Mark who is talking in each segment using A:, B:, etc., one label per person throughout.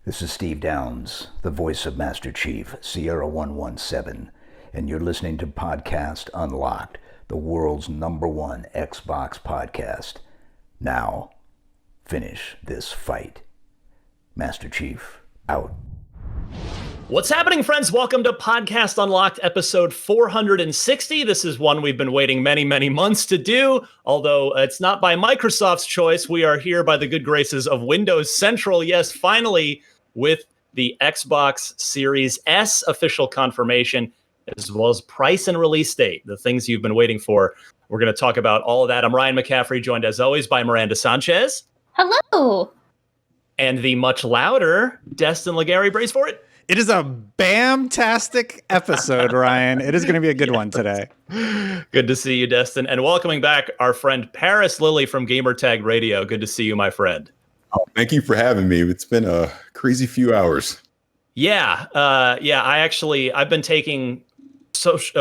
A: This is Steve Downs, the voice of Master Chief, Sierra 117, and you're listening to Podcast Unlocked, the world's #1 Xbox podcast. Now, finish this fight. Master Chief, out.
B: What's happening, friends? Welcome to Podcast Unlocked, episode 460. This is one we've been waiting many, many months to do, although it's not by Microsoft's choice. We are here by the good graces of Windows Central. Yes, finally, with the Xbox Series S official confirmation, as well as price and release date, the things you've been waiting for. We're going to talk about all of that. I'm Ryan McCaffrey, joined as always by Miranda Sanchez.
C: Hello.
B: And the much louder Destin Legary. Brace for it.
D: It is a bam-tastic episode, Ryan. It is going to be a good one today.
B: Good to see you, Destin. And welcoming back our friend Parris Lilly from Gamertag Radio. Good to see you, my friend.
E: Oh, thank you for having me. It's been a crazy few hours.
B: I've been taking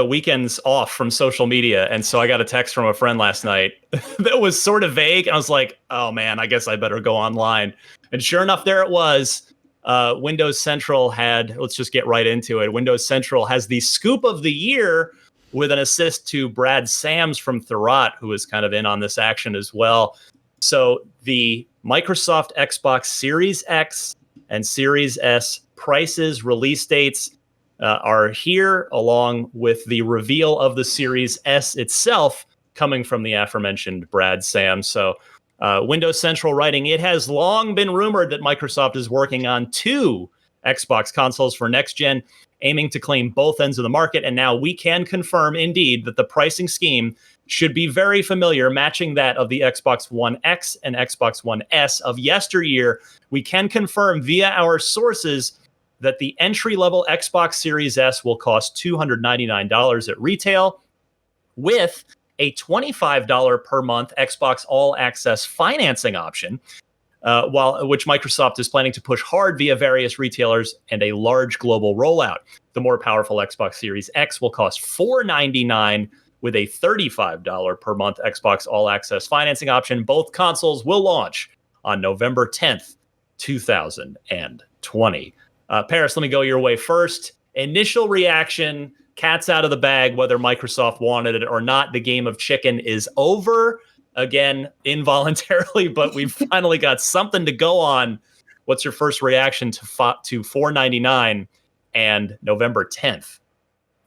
B: weekends off from social media. And so I got a text from a friend last night that was sort of vague. I was like, oh man, I guess I better go online. And sure enough, there it was. Windows Central let's just get right into it. Windows Central has the scoop of the year with an assist to Brad Sams from Thurrott, who is kind of in on this action as well. So the Microsoft Xbox Series X and Series S prices, release dates are here, along with the reveal of the Series S itself coming from the aforementioned Brad Sams. So Windows Central writing, it has long been rumored that Microsoft is working on 2 Xbox consoles for next gen, aiming to claim both ends of the market. And now we can confirm indeed that the pricing scheme should be very familiar, matching that of the Xbox One X and Xbox One S of yesteryear. We can confirm via our sources that the entry-level Xbox Series S will cost $299 at retail, with a $25 per month Xbox All Access financing option, which Microsoft is planning to push hard via various retailers and a large global rollout. The more powerful Xbox Series X will cost $499 with a $35 per month Xbox All Access financing option. Both consoles will launch on November 10th, 2020. Parris, let me go your way first. Initial reaction. Cat's out of the bag, whether Microsoft wanted it or not. The game of chicken is over. Again, involuntarily, but we've finally got something to go on. What's your first reaction to $499 and November 10th?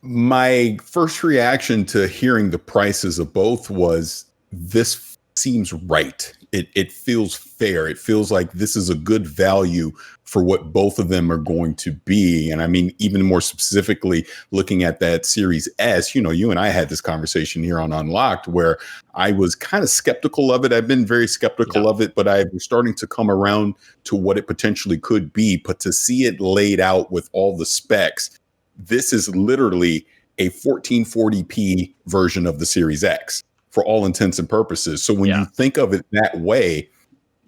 E: My first reaction to hearing the prices of both was, this seems right. It feels fair. It feels like this is a good value for what both of them are going to be. And I mean, even more specifically, looking at that Series S, you and I had this conversation here on Unlocked where I was kind of skeptical of it. I've been very skeptical of it, but I'm starting to come around to what it potentially could be. But to see it laid out with all the specs, this is literally a 1440p version of the Series X for all intents and purposes. So when you think of it that way,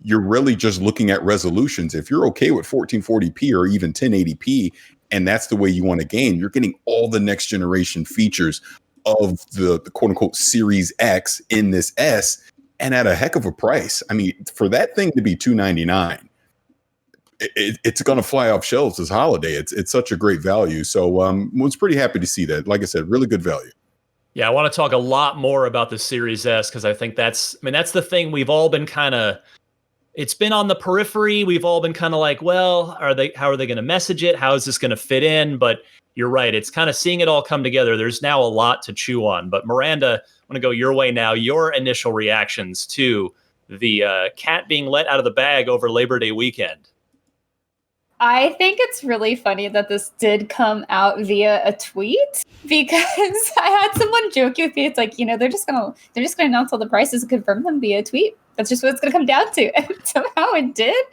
E: you're really just looking at resolutions. If you're okay with 1440p or even 1080p, and that's the way you want to game, you're getting all the next generation features of the quote unquote Series X in this S, and at a heck of a price. I mean, for that thing to be $299, it's going to fly off shelves this holiday. It's such a great value. So was pretty happy to see that. Like I said, really good value.
B: Yeah, I want to talk a lot more about the Series S because I think that's the thing we've all been it's been on the periphery. We've all been kind of like, well, how are they going to message it? How is this going to fit in? But you're right. It's kind of seeing it all come together. There's now a lot to chew on. But Miranda, I want to go your way now. Your initial reactions to the cat being let out of the bag over Labor Day weekend.
C: I think it's really funny that this did come out via a tweet, because I had someone joke with me. It's like, they're just gonna announce all the prices and confirm them via a tweet. That's just what it's gonna come down to. And somehow it did.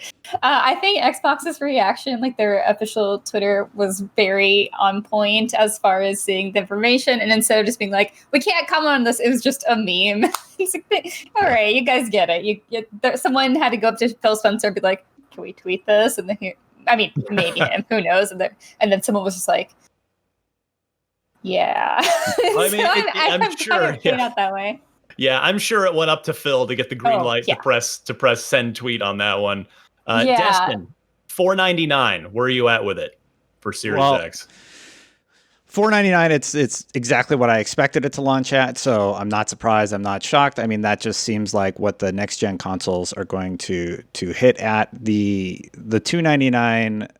C: I think Xbox's reaction, like their official Twitter, was very on point as far as seeing the information. And instead of just being like, we can't comment on this, it was just a meme. He's like, all right, you guys get it. Someone had to go up to Phil Spencer and be like, can we tweet this? And then maybe him, who knows? And then someone was just like, yeah.
B: I'm sure.
C: Not that way.
B: Yeah, I'm sure it went up to Phil to get the green light to press send tweet on that one. Destin, $499. Where are you at with it for Series X?
D: $499, it's exactly what I expected it to launch at, so I'm not surprised. I'm not shocked. I mean, that just seems like what the next gen consoles are going to hit at. The $299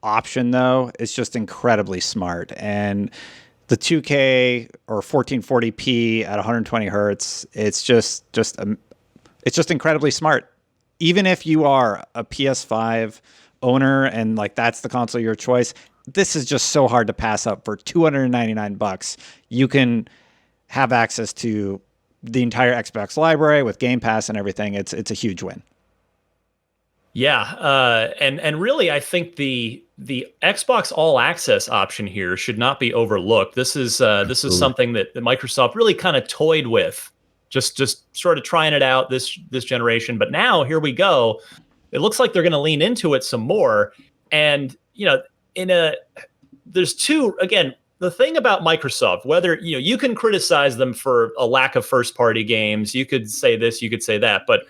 D: option, though, is just incredibly smart, and the 2K or 1440p at 120 hertz, it's just incredibly smart. Even if you are a PS5 owner and like that's the console of your choice, this is just so hard to pass up. For $299, you can have access to the entire Xbox library with Game Pass and everything. It's a huge win.
B: Yeah, and really, I think the Xbox All Access option here should not be overlooked. This is something that Microsoft really kind of toyed with, just sort of trying it out this generation. But now here we go. It looks like they're going to lean into it some more. And there's two, again, the thing about Microsoft, whether you can criticize them for a lack of first party games, you could say this, you could say that, but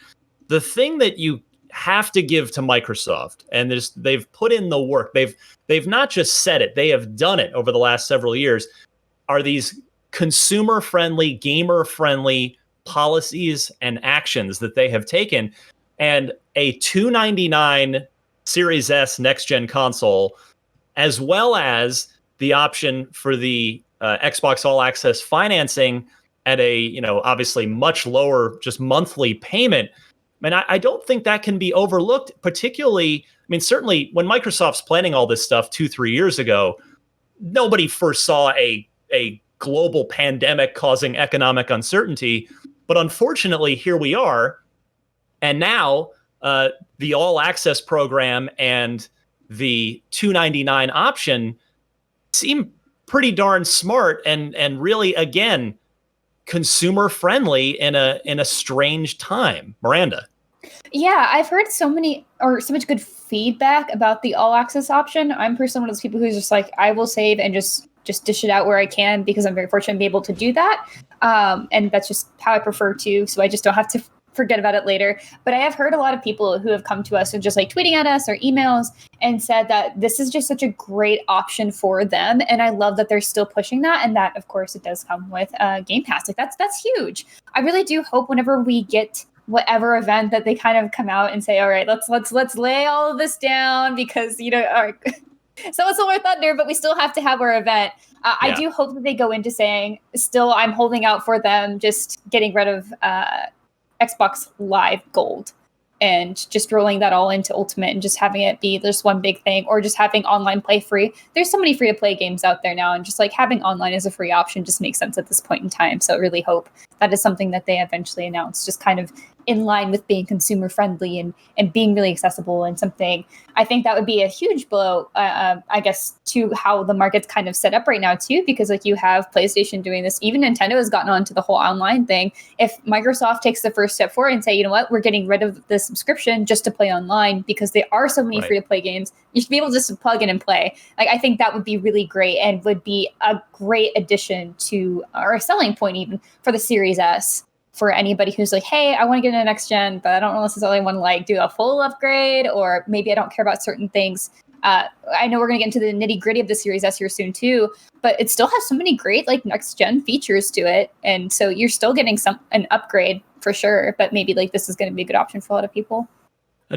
B: the thing that you have to give to Microsoft, and they've put in the work, they've not just said it, they have done it over the last several years, are these consumer friendly, gamer friendly policies and actions that they have taken. And a $299 Series S next gen console, as well as the option for the Xbox All Access financing at a obviously much lower just monthly payment. And I don't think that can be overlooked, particularly, certainly when Microsoft's planning all this stuff 2-3 years ago, nobody foresaw a global pandemic causing economic uncertainty. But unfortunately, here we are. And now the All Access program and the $299 option seem pretty darn smart and really, again, consumer friendly in a strange time. Miranda.
C: Yeah, I've heard so much good feedback about the All Access option. I'm personally one of those people who's just like, I will save and just dish it out where I can because I'm very fortunate to be able to do that. And that's just how I prefer to, so I just don't have to forget about it later. But I have heard a lot of people who have come to us and just like tweeting at us or emails and said that this is just such a great option for them. And I love that they're still pushing that. And that, of course, it does come with Game Pass. Like that's huge. I really do hope whenever we get whatever event that they kind of come out and say, all right, let's lay all of this down because, all right, so it's more thunder, but we still have to have our event. I do hope that they go into saying, still, I'm holding out for them just getting rid of Xbox Live Gold and just rolling that all into Ultimate and just having it be just one big thing, or just having online play free. There's so many free to play games out there now, and just like having online as a free option just makes sense at this point in time. So I really hope that is something that they eventually announce, just kind of in line with being consumer friendly and being really accessible, and something I think that would be a huge blow, I guess, to how the market's kind of set up right now too, because like you have PlayStation doing this, even Nintendo has gotten onto the whole online thing. If Microsoft takes the first step forward and say, you know what, we're getting rid of the subscription just to play online because there are so many free to play games, you should be able to just plug in and play. Like, I think that would be really great and would be a great addition to, or a selling point even, for the Series S. For anybody who's like, hey, I want to get into next gen, but I don't necessarily want to like do a full upgrade, or maybe I don't care about certain things. I know we're going to get into the nitty gritty of the Series S here soon too, but it still has so many great like next gen features to it. And so you're still getting an upgrade for sure, but maybe like this is going to be a good option for a lot of people.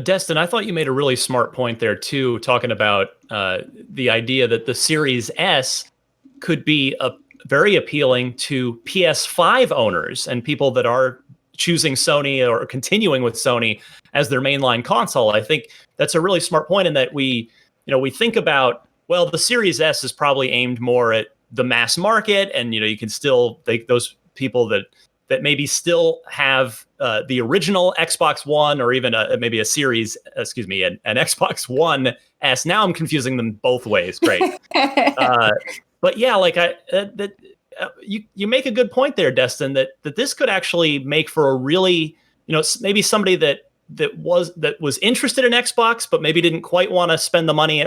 B: Destin, I thought you made a really smart point there too, talking about the idea that the Series S could be very appealing to PS5 owners and people that are choosing Sony or continuing with Sony as their mainline console. I think that's a really smart point in that we think about, well, the Series S is probably aimed more at the mass market, and you can still take those people that maybe still have the original Xbox One, or even maybe an Xbox One S. Now I'm confusing them both ways. Great. But yeah, like you make a good point there, Destin, that this could actually make for a really, maybe somebody that was interested in Xbox, but maybe didn't quite want to spend the money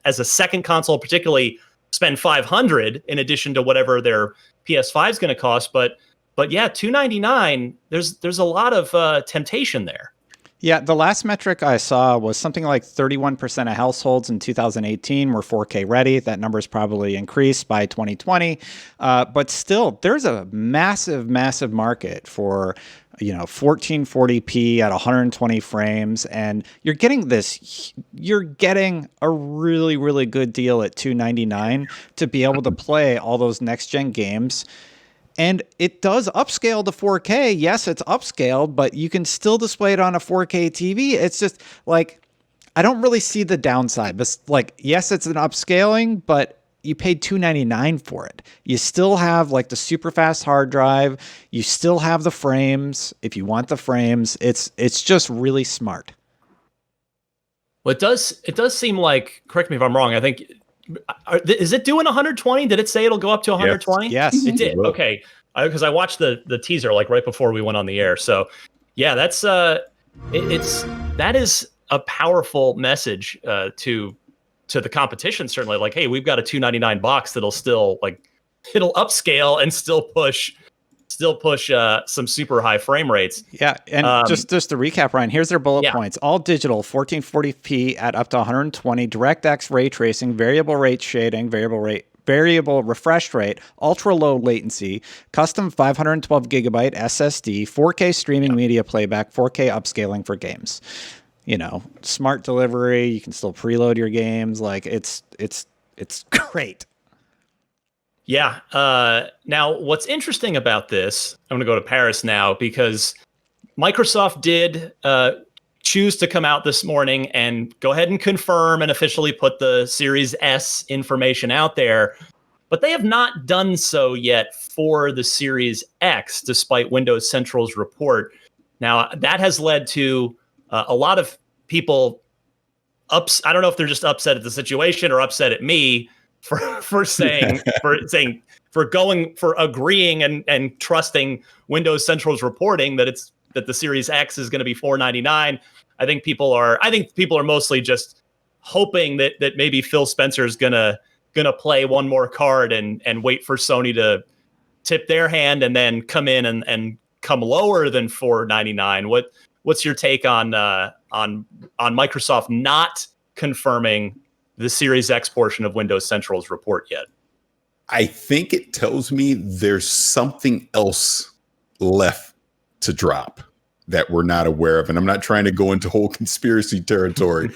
B: as a second console, particularly spend $500 in addition to whatever their PS5 is going to cost. But yeah, $299, there's a lot of temptation there.
D: Yeah, the last metric I saw was something like 31% of households in 2018 were 4K ready. That number's probably increased by 2020. But still, there's a massive, massive market for 1440p at 120 frames. And you're getting a really, really good deal at $299 to be able to play all those next-gen games. And it does upscale to 4K. Yes, it's upscaled, but you can still display it on a 4K TV. It's just like, I don't really see the downside. But like, yes, it's an upscaling, but you paid $299 for it. You still have like the super fast hard drive. You still have the frames. If you want the frames, it's just really smart.
B: Well, it does seem like, correct me if I'm wrong, I think, is it doing 120? Did it say it'll go up to 120?
D: Yes.
B: It did. Okay. Because I watched the teaser like right before we went on the air. So yeah, that's that is a powerful message to the competition, certainly. Like, hey, we've got a $299 box that'll still it'll upscale and still push some super high frame rates.
D: Yeah, and just to recap, Ryan, here's their bullet points. All digital, 1440p at up to 120, DirectX ray tracing, variable rate shading, variable refresh rate, ultra low latency, custom 512 gigabyte SSD, 4K streaming media playback, 4K upscaling for games. Smart delivery, you can still preload your games. Like it's great.
B: Yeah. Now, what's interesting about this, I'm going to go to Parris now, because Microsoft did choose to come out this morning and go ahead and confirm and officially put the Series S information out there. But they have not done so yet for the Series X, despite Windows Central's report. Now, that has led to a lot of people I don't know if they're just upset at the situation or upset at me for agreeing and trusting Windows Central's reporting that the Series X is going to be $499. I think people are mostly just hoping that maybe Phil Spencer is gonna play one more card and wait for Sony to tip their hand and then come in and come lower than $499. What's your take on Microsoft not confirming the Series X portion of Windows Central's report yet?
E: I think it tells me there's something else left to drop that we're not aware of. And I'm not trying to go into whole conspiracy territory,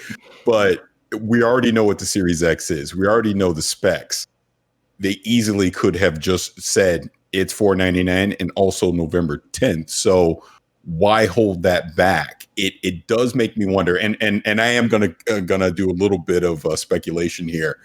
E: but we already know what the Series X is. We already know the specs. They easily could have just said it's $499 and also November 10th. So why hold that back? It does make me wonder, and I am gonna do a little bit of speculation here.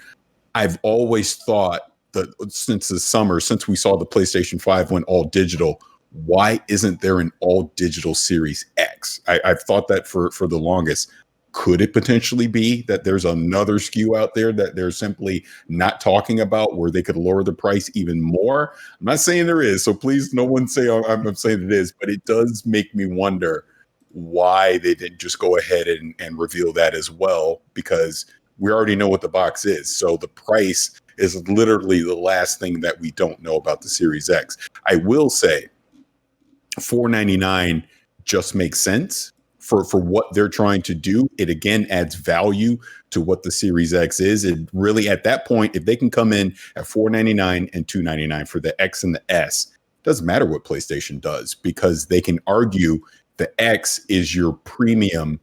E: I've always thought that since the summer, since we saw the PlayStation 5 went all digital, why isn't there an all digital Series X? I've thought that for the longest. Could it potentially be that there's another SKU out there that they're simply not talking about where they could lower the price even more? I'm not saying there is, so please no one say I'm saying it is, but it does make me wonder why they didn't just go ahead and reveal that as well, because we already know what the box is. So the price is literally the last thing that we don't know about the Series X. I will say $499 just makes sense for what they're trying to do. It again adds value to what the Series X is. It really, at that point, if they can come in at $499 and $299 for the X and the S, doesn't matter what PlayStation does, because they can argue the X is your premium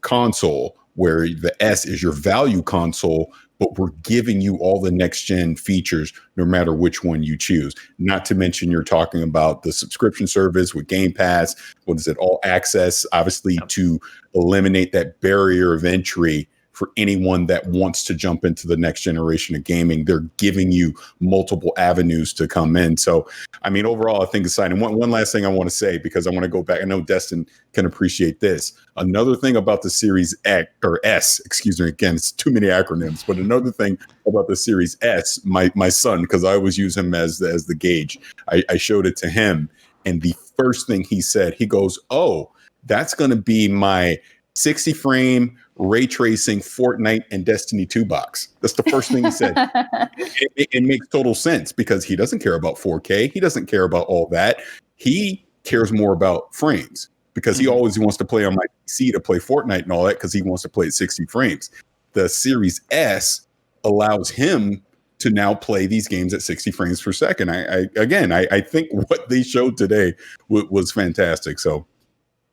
E: console, where the S is your value console, but we're giving you all the next gen features no matter which one you choose. Not to mention, you're talking about the subscription service with Game Pass. What is it? All access, obviously, to eliminate that barrier of entry for anyone that wants to jump into the next generation of gaming. They're giving you multiple avenues to come in. So, I mean, overall, I think it's exciting. One last thing I want to say, because I want to go back. I know Destin can appreciate this. Another thing about the Series X or S, excuse me, again, it's too many acronyms, but another thing about the Series S, my son, because I always use him as the gauge. I showed it to him, and the first thing he said, he goes, "Oh, that's going to be my 60 frame ray tracing Fortnite and Destiny 2 box." That's the first thing he said. It makes total sense, because he doesn't care about 4K. He doesn't care about all that. He cares more about frames. because he always wants to play on my PC to play Fortnite and all that because he wants to play at 60 frames. The Series S allows him to now play these games at 60 frames per second. I think what they showed today was fantastic. So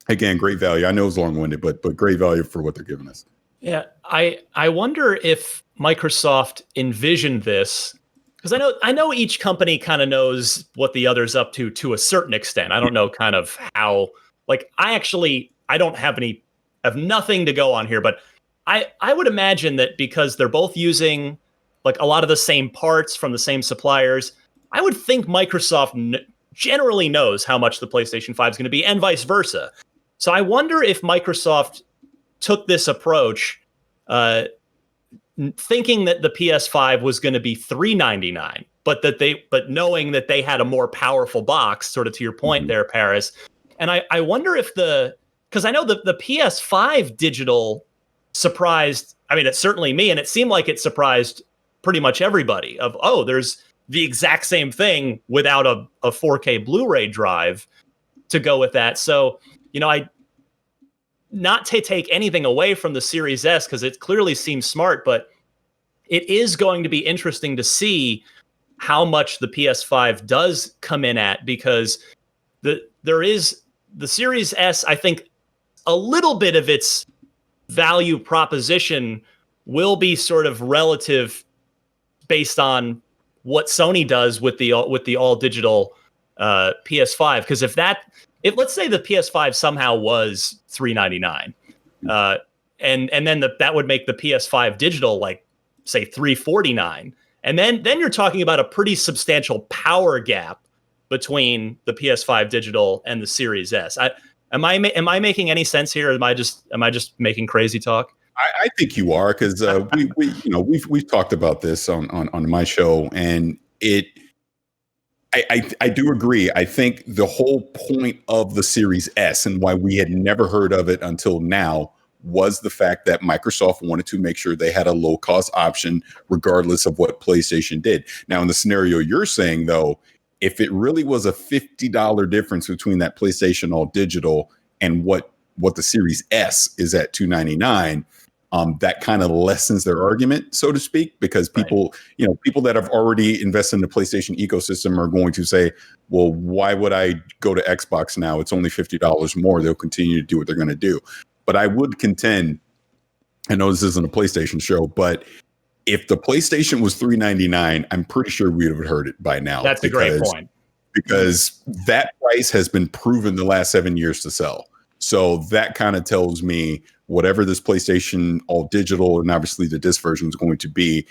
E: again, great value. I know it's long-winded, but great value for what they're giving us.
B: Yeah, I wonder if Microsoft envisioned this, because I know each company kind of knows what the other's up to a certain extent. I don't know kind of how, like, I have nothing to go on here, but I would imagine that because they're both using like a lot of the same parts from the same suppliers, I would think Microsoft generally knows how much the PlayStation 5 is going to be, and vice versa. So I wonder if Microsoft took this approach, thinking that the PS5 was going to be $399, but knowing that they had a more powerful box, sort of to your point there, Parris. And I wonder if because I know the PS5 digital surprised, I mean, it's certainly me, and it seemed like it surprised pretty much everybody there's the exact same thing without a 4K Blu-ray drive to go with that. So, not to take anything away from the Series S, because it clearly seems smart, but it is going to be interesting to see how much the PS5 does come in at, because the Series S, I think a little bit of its value proposition will be sort of relative based on what Sony does with the all digital PS5. Because if let's say the PS5 somehow was $399, and then that would make the PS5 digital like say $349, and then you're talking about a pretty substantial power gap between the PS5 digital and the Series S. Am I making any sense here? Or am I just making crazy talk?
E: I think you are, because we've talked about this on my show, and I do agree. I think the whole point of the Series S and why we had never heard of it until now was the fact that Microsoft wanted to make sure they had a low cost option regardless of what PlayStation did. Now, in the scenario you're saying, though, if it really was a $50 difference between that PlayStation all digital and what the Series S is at $299, that kind of lessens their argument, so to speak, because people that have already invested in the PlayStation ecosystem are going to say, well, why would I go to Xbox now? It's only $50 more. They'll continue to do what they're going to do. But I would contend, I know this isn't a PlayStation show, but if the PlayStation was $399, I'm pretty sure we would have heard it by now.
B: That's a great point.
E: Because that price has been proven the last 7 years to sell. So that kind of tells me whatever this PlayStation all digital and obviously the disc version is going to be,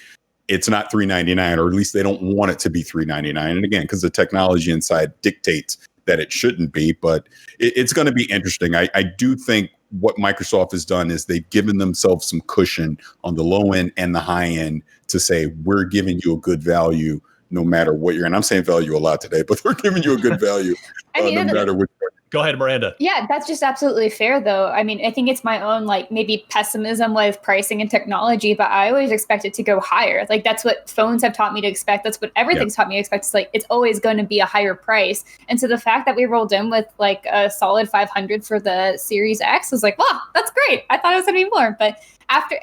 E: it's not $399, or at least they don't want it to be $399. And again, because the technology inside dictates that it shouldn't be, but it's going to be interesting. I do think what Microsoft has done is they've given themselves some cushion on the low end and the high end to say, we're giving you a good value no matter what you're in. I'm saying value a lot today, but we're giving you a good value no matter what.
B: Go ahead, Miranda.
C: Yeah, that's just absolutely fair, though. I mean, I think it's my own, like, maybe pessimism with pricing and technology, but I always expect it to go higher. Like, that's what phones have taught me to expect. That's what everything's taught me to expect. It's like, it's always going to be a higher price. And so the fact that we rolled in with, like, a solid $500 for the Series X was like, wow, that's great. I thought it was going to be more. But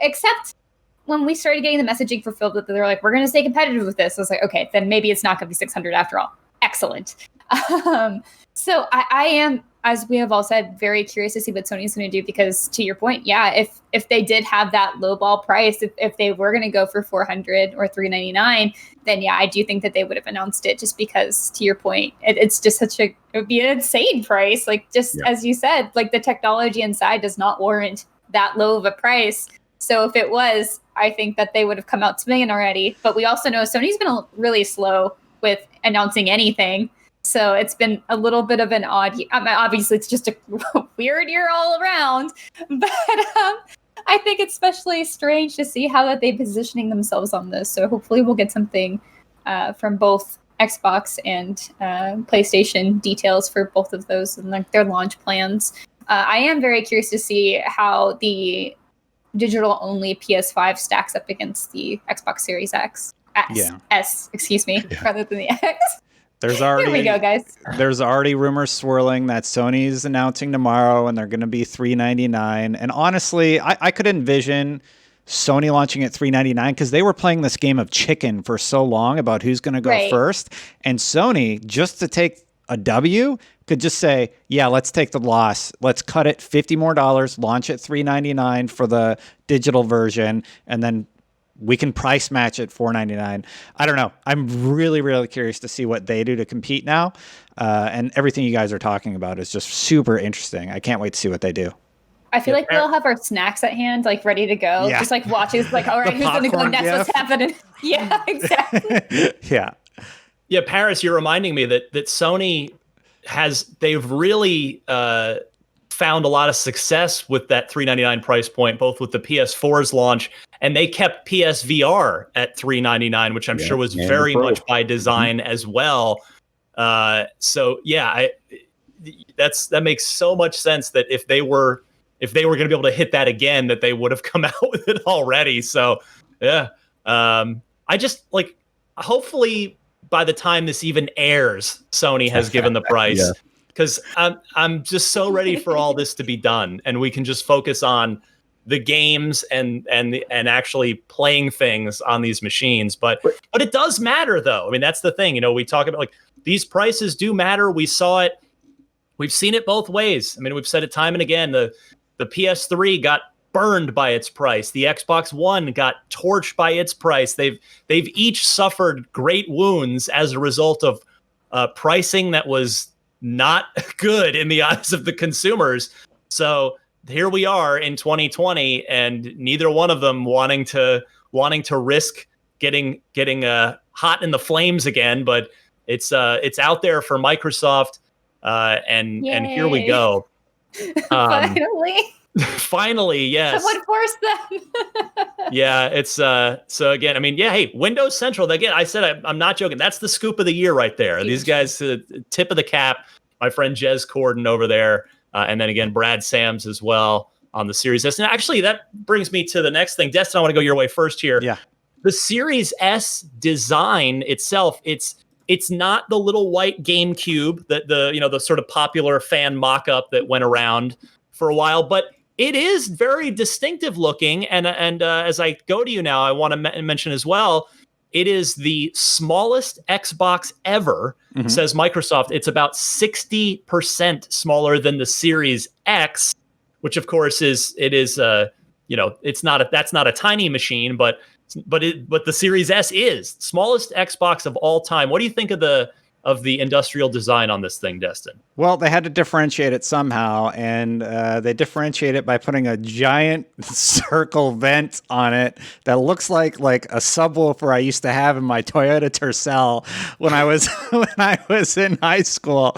C: except when we started getting the messaging fulfilled, that they're like, we're going to stay competitive with this. I was like, okay, then maybe it's not going to be $600 after all. Excellent. So I am, as we have all said, very curious to see what Sony's going to do, because to your point, if they did have that lowball price, if they were going to go for $400 or $399, then I do think that they would have announced it, just because, to your point, it's just it would be an insane price. Like, just as you said, like, the technology inside does not warrant that low of a price. So if it was, I think that they would have come out swinging already. But we also know Sony's been really slow with announcing anything. So it's been a little bit of an odd, obviously it's just a weird year all around, but I think it's especially strange to see how that they're positioning themselves on this. So hopefully we'll get something from both Xbox and PlayStation details for both of those and, like, their launch plans. I am very curious to see how the digital only PS5 stacks up against the Xbox Series S, rather than the X.
D: There's already
C: Here we go, guys.
D: There's already rumors swirling that Sony's announcing tomorrow, and they're going to be $399. And honestly, I could envision Sony launching at $399 because they were playing this game of chicken for so long about who's going to go first. And Sony, just to take a W, could just say, yeah, let's take the loss. Let's cut it $50 more, launch at $399 for the digital version, and then we can price match at $499. I don't know. I'm really, really curious to see what they do to compete now. And everything you guys are talking about is just super interesting. I can't wait to see what they do.
C: I feel like we'll have our snacks at hand, like ready to go.
D: Yeah.
C: Just like watching, it's like, all right, who's going to go next? What's happening? Yeah, exactly.
D: Yeah,
B: Parris, you're reminding me that Sony they've really found a lot of success with that $399 price point, both with the PS4's launch, and they kept PSVR at $399, which I'm sure was very much by design as well. So yeah, that makes so much sense that if they were going to be able to hit that again, that they would have come out with it already. So yeah, I just like, hopefully by the time this even airs, Sony has given the price. Because I'm just so ready for all this to be done, and we can just focus on the games and actually playing things on these machines. But it does matter, though. I mean, that's the thing. We talk about, like, these prices do matter. We saw it. We've seen it both ways. I mean, we've said it time and again. The PS3 got burned by its price. The Xbox One got torched by its price. They've each suffered great wounds as a result of pricing that was not good in the eyes of the consumers. So here we are in 2020, and neither one of them wanting to risk getting hot in the flames again. But it's out there for Microsoft, and here we go. Finally, yes.
C: Someone forced them.
B: Yeah, it's so again, I mean, yeah, hey, Windows Central, again, I said I'm not joking. That's the scoop of the year right there. Huge. These guys, tip of the cap. My friend Jez Corden over there, and then again, Brad Sams as well on the Series S. And actually, that brings me to the next thing. Destin, I want to go your way first here.
D: Yeah.
B: The Series S design itself, it's not the little white GameCube that the sort of popular fan mock-up that went around for a while, but it is very distinctive looking. And as I go to you now, I want to mention as well, it is the smallest Xbox ever, says Microsoft. It's about 60% smaller than the Series X, which of course is that's not a tiny machine, but the Series S is smallest Xbox of all time. What do you think of the industrial design on this thing, Destin?
D: Well, they had to differentiate it somehow, and they differentiate it by putting a giant circle vent on it that looks like a subwoofer I used to have in my Toyota Tercel when I was in high school.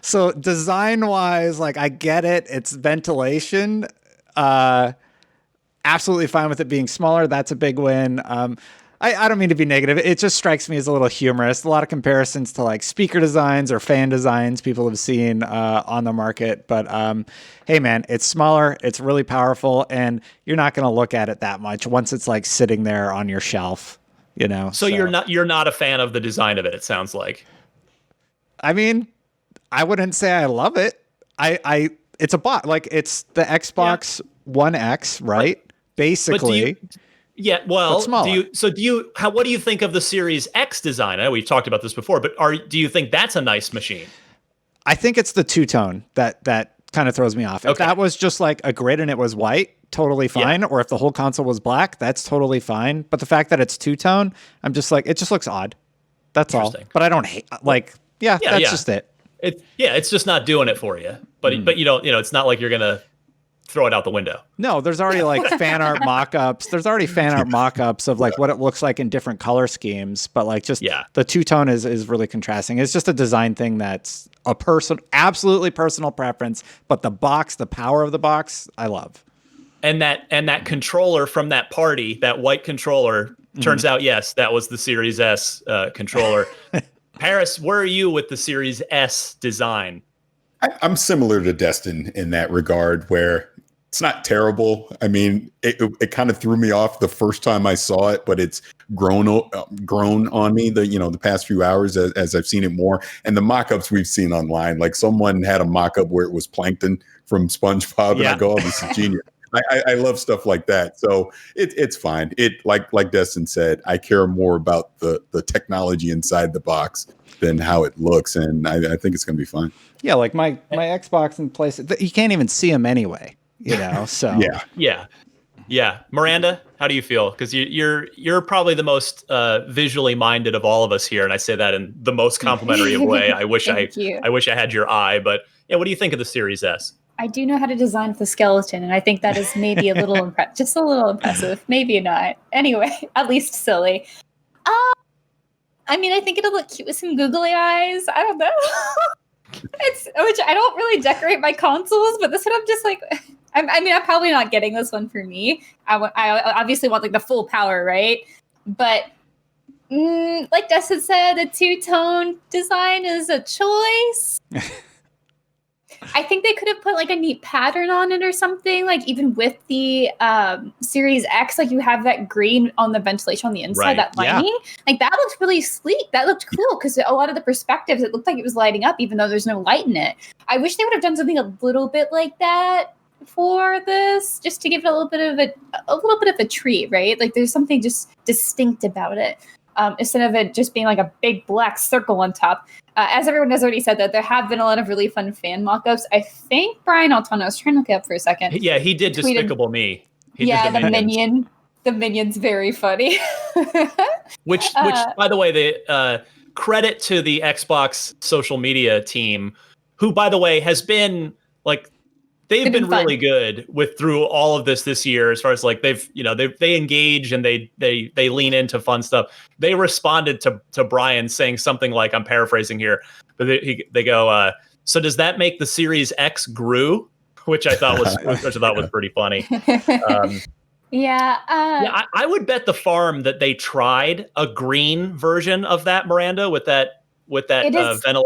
D: So design-wise, like, I get it. It's ventilation. Absolutely fine with it being smaller. That's a big win. I don't mean to be negative. It just strikes me as a little humorous. A lot of comparisons to like speaker designs or fan designs people have seen on the market. But hey, man, it's smaller. It's really powerful. And you're not going to look at it that much once it's like sitting there on your shelf, So
B: you're not a fan of the design of it, it sounds like.
D: I mean, I wouldn't say I love it. It's a bot. Like, it's the Xbox One X, right? Basically.
B: Yeah, well, what do you think of the Series X design? I know we've talked about this before, but do you think that's a nice machine?
D: I think it's the two-tone that kind of throws me off. If that was just like a grid and it was white, totally fine. Yeah. Or if the whole console was black, that's totally fine. But the fact that it's two-tone, I'm just like, it just looks odd. That's all. But I don't hate, like, that's just it.
B: It's just not doing it for you. But but you don't, it's not like you're gonna throw it out the window.
D: No, there's already like fan art mock-ups. There's already fan art mock-ups of like what it looks like in different color schemes, but like just the two-tone is really contrasting. It's just a design thing that's absolutely personal preference, but the power of the box, I love.
B: And that controller from that party, that white controller, turns out, yes, that was the Series S controller. Parris, where are you with the Series S design?
E: I'm similar to Destin in that regard, where It's not terrible. I mean, it kind of threw me off the first time I saw it, but it's grown on me the past few hours as I've seen it more. And the mock-ups we've seen online, like someone had a mock-up where it was Plankton from SpongeBob, and I go, "Oh, this is genius." I love stuff like that, so it's fine. It like Destin said, I care more about the technology inside the box than how it looks, and I think it's going to be fine.
D: Yeah, like my Xbox and PlayStation, you can't even see them anyway. So
B: yeah. Miranda, how do you feel? Because you're probably the most visually minded of all of us here, and I say that in the most complimentary of way. I wish I had your eye, but yeah, what do you think of the Series S?
C: I do know how to design the skeleton, and I think that is maybe a little just a little impressive. Maybe not. Anyway, at least silly. I mean, I think it'll look cute with some googly eyes. I don't know. Which I don't really decorate my consoles, but this one I'm just like, I'm probably not getting this one for me. I obviously want like the full power, right? But like Destin said, the two-tone design is a choice. I think they could have put like a neat pattern on it or something, like even with the Series X, like you have that green on the ventilation on the inside, right. That lining. Like that looks really sleek. That looked cool because a lot of the perspectives, it looked like it was lighting up even though there's no light in it. I wish they would have done something a little bit like that for this, just to give it a little bit of a treat, right? Like there's something just distinct about it. Instead of it just being like a big black circle on top. As everyone has already said, that there have been a lot of really fun fan mock-ups. I think Brian Altano, I was trying to look it up for a second.
B: Yeah, he did Despicable Me.
C: He did the Minion. The Minion's very funny.
B: which, by the way, the credit to the Xbox social media team, who, by the way, has been like, they've been really good through all of this year, as far as like they engage and they lean into fun stuff. They responded to Brian saying something like, I'm paraphrasing here, but they go, so does that make the Series X grew? Which I thought was pretty funny. I would bet the farm that they tried a green version of that, Miranda, with that ventilation.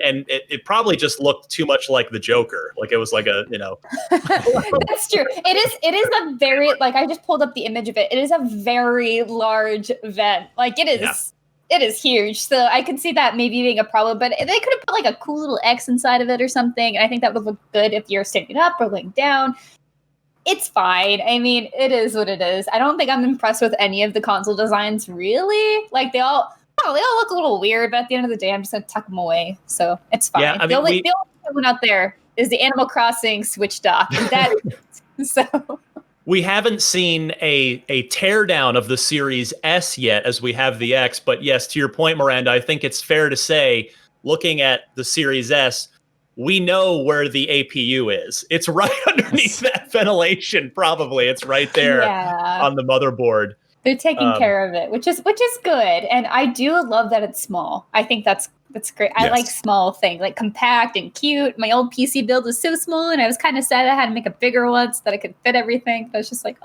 B: And it probably just looked too much like the Joker. Like it was like a,
C: That's true. It is a very, like, I just pulled up the image of it. It is a very large vent. Like it is huge. So I could see that maybe being a problem, but they could have put like a cool little X inside of it or something. And I think that would look good if you're standing up or laying down. It's fine. I mean, it is what it is. I don't think I'm impressed with any of the console designs, really. Like they all look a little weird, but at the end of the day, I'm just going to tuck them away. So it's fine. Yeah, I mean, the only one out there is the Animal Crossing Switch dock.
B: We haven't seen a teardown of the Series S yet as we have the X. But yes, to your point, Miranda, I think it's fair to say, looking at the Series S, we know where the APU is. It's right underneath that ventilation, probably. It's right there on the motherboard.
C: They're taking care of it, which is good. And I do love that it's small. I think that's great. I like small things, like compact and cute. My old PC build was so small, and I was kind of sad I had to make a bigger one so that I could fit everything. But I was just like,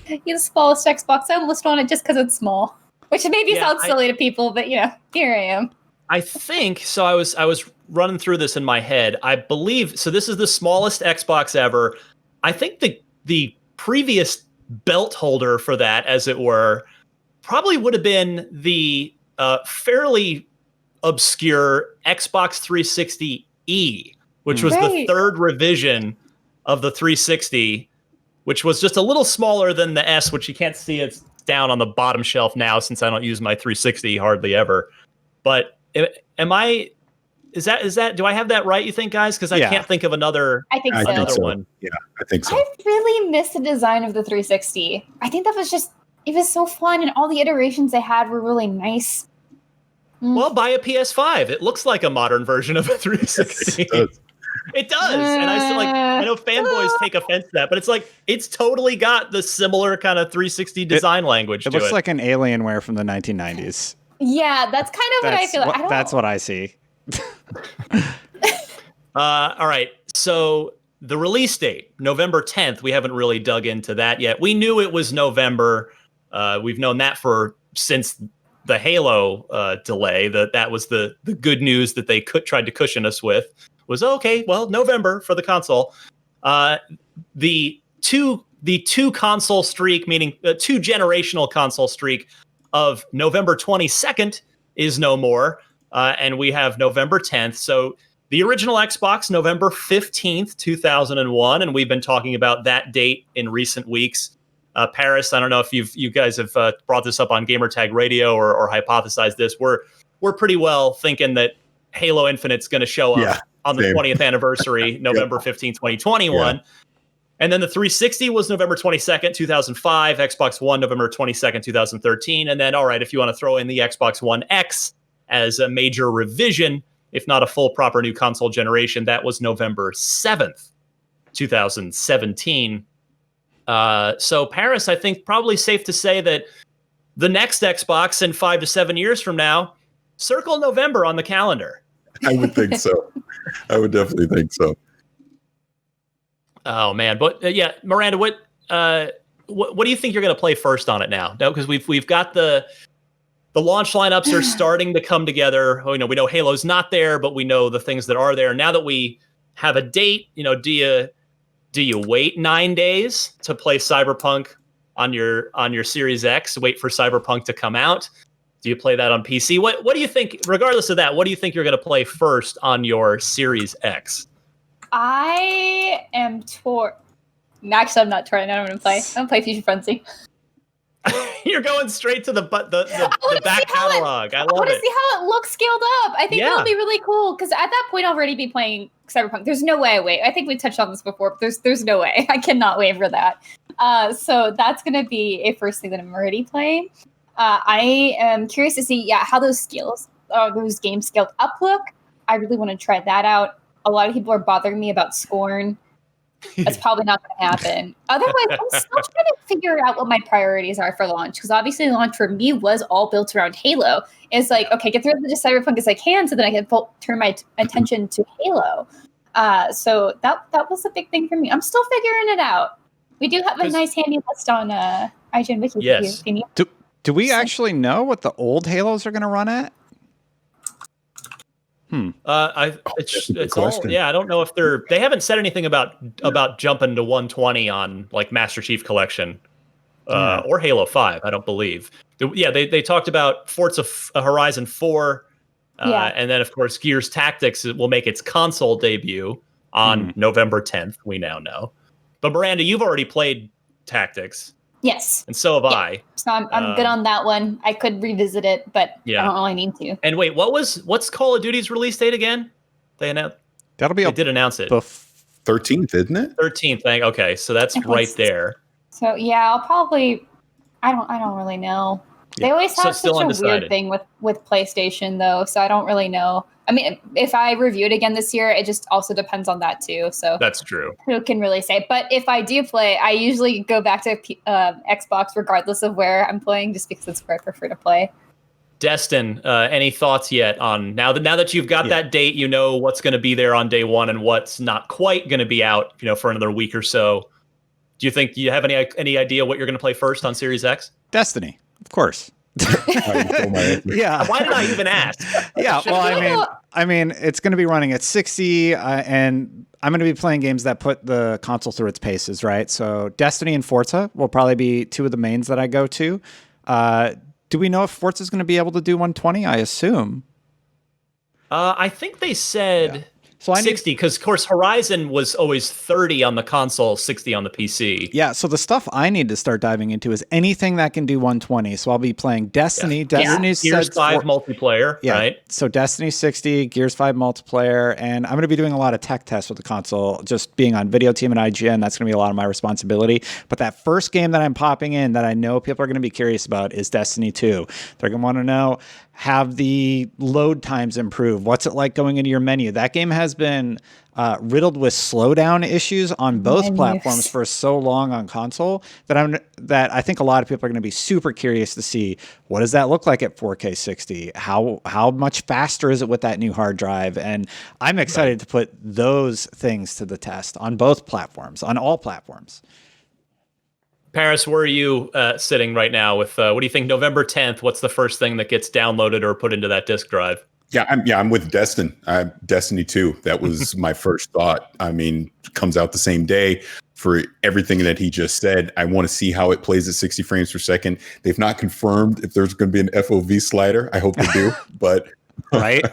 C: you're the smallest Xbox. I almost want it just because it's small. Which maybe sounds silly to people, but here I am.
B: I think so. I was running through this in my head. I believe so. This is the smallest Xbox ever. I think the previous belt holder for that, as it were, probably would have been the fairly obscure Xbox 360E, which was the third revision of the 360, which was just a little smaller than the S, which you can't see. It's down on the bottom shelf now since I don't use my 360 hardly ever. But is that do I have that right, you think, guys? Because I can't think of another.
C: I think so.
B: One.
E: Yeah, I think so.
C: I really miss the design of the 360. I think that was it was so fun, and all the iterations they had were really nice.
B: Well, buy a PS5. It looks like a modern version of a 360. It does. And I know fanboys take offense to that, but it's like, it's totally got the similar kind of 360 design language to it.
D: It looks like an Alienware from the 1990s.
C: Yeah, that's kind of what I feel like.
D: That's what I see.
B: All right. So the release date, November 10th, we haven't really dug into that yet. We knew it was November. We've known that since the Halo delay. That was the good news that they tried to cushion us with was, okay, well, November for the console. The the two console streak, meaning the 2 generational console streak of November 22nd is no more. And we have November 10th. So the original Xbox, November 15th, 2001. And we've been talking about that date in recent weeks. Parris, I don't know if you guys have brought this up on Gamertag Radio or hypothesized this. We're pretty well thinking that Halo Infinite's going to show up on the 20th anniversary, November 15th, 2021. Yeah. And then the 360 was November 22nd, 2005. Xbox One, November 22nd, 2013. And then, all right, if you want to throw in the Xbox One X as a major revision, if not a full proper new console generation, that was November 7th, 2017. So Parris, I think probably safe to say that the next Xbox in 5 to 7 years from now, circle November on the calendar.
E: I would think so. I would definitely think so.
B: Oh man, but yeah, Miranda, what do you think you're going to play first on it now? No, because we've got the launch lineups are starting to come together. We know Halo's not there, but we know the things that are there. Now that we have a date, do you wait 9 days to play Cyberpunk on your Series X? Wait for Cyberpunk to come out? Do you play that on PC? What do you think? Regardless of that, what do you think you're going to play first on your Series X?
C: I am torn. Actually, I'm not torn. I don't want to play. I don't play Future Frenzy.
B: You're going straight to the back catalog. I want
C: to see how it looks scaled up. I think that'll be really cool because at that point I'll already be playing Cyberpunk. There's no way I wait. I think we touched on this before, but there's no way. I cannot wait for that. So that's going to be a first thing that I'm already playing. I am curious to see how those games scaled up look. I really want to try that out. A lot of people are bothering me about Scorn. That's probably not going to happen. Otherwise, I'm still trying to figure out what my priorities are for launch. Because obviously, launch for me was all built around Halo. It's like, okay, get through the Cyberpunk as I can, so then I can turn my attention to Halo. So that was a big thing for me. I'm still figuring it out. We do have a nice handy list on IGN Wiki.
B: Yes.
D: Do we actually know what the old Halos are going to run at?
B: It's all, I don't know if they haven't said anything about jumping to 120 on like Master Chief Collection or Halo 5. I don't believe. They talked about Forza Horizon 4, and then of course Gears Tactics will make its console debut on November 10th. We now know, but Miranda, you've already played Tactics.
C: Yes.
B: And so have I.
C: So I'm good on that one. I could revisit it, but I don't really need to.
B: And wait, what's Call of Duty's release date again? They announced.
D: They
B: did announce it.
E: 13th, isn't it?
B: 13th. Okay, so that's right there.
C: So I'll probably. I don't really know. They always have such a weird thing with PlayStation though, so I don't really know. I mean, if I review it again this year, it just also depends on that too. So
B: that's true.
C: Who can really say? But if I do play, I usually go back to Xbox regardless of where I'm playing, just because it's where I prefer to play.
B: Destin, any thoughts yet on now that you've got that date, you know what's going to be there on day one and what's not quite going to be out, for another week or so. Do you have any idea what you're going to play first on Series X?
D: Destiny, of course.
B: Yeah. Why did I even ask?
D: Yeah. Well, I mean, it's going to be running at 60, and I'm going to be playing games that put the console through its paces, right? So Destiny and Forza will probably be two of the mains that I go to. Do we know if Forza is going to be able to do 120? I assume.
B: I think they said 60, because of course Horizon was always 30 on the console, 60 on the PC.
D: Yeah, so the stuff I need to start diving into is anything that can do 120. So I'll be playing Destiny. Destiny's
B: Gears 5 multiplayer, right?
D: So Destiny 60, Gears 5 multiplayer, and I'm going to be doing a lot of tech tests with the console, just being on Video Team and IGN. That's going to be a lot of my responsibility. But that first game that I'm popping in that I know people are going to be curious about is Destiny 2. They're going to want to know, have the load times improve? What's it like going into your menu? That game has been riddled with slowdown issues on both platforms for so long on console that I think a lot of people are going to be super curious to see, what does that look like at 4K 60? How much faster is it with that new hard drive? And I'm excited to put those things to the test on both platforms, on all platforms.
B: Parris, where are you sitting right now with, what do you think, November 10th, what's the first thing that gets downloaded or put into that disk drive?
E: I'm with Destin. Destiny 2. That was my first thought. I mean, comes out the same day. for everything that he just said. I want to see how it plays at 60 frames per second. They've not confirmed if there's going to be an FOV slider. I hope they do, but
D: Right.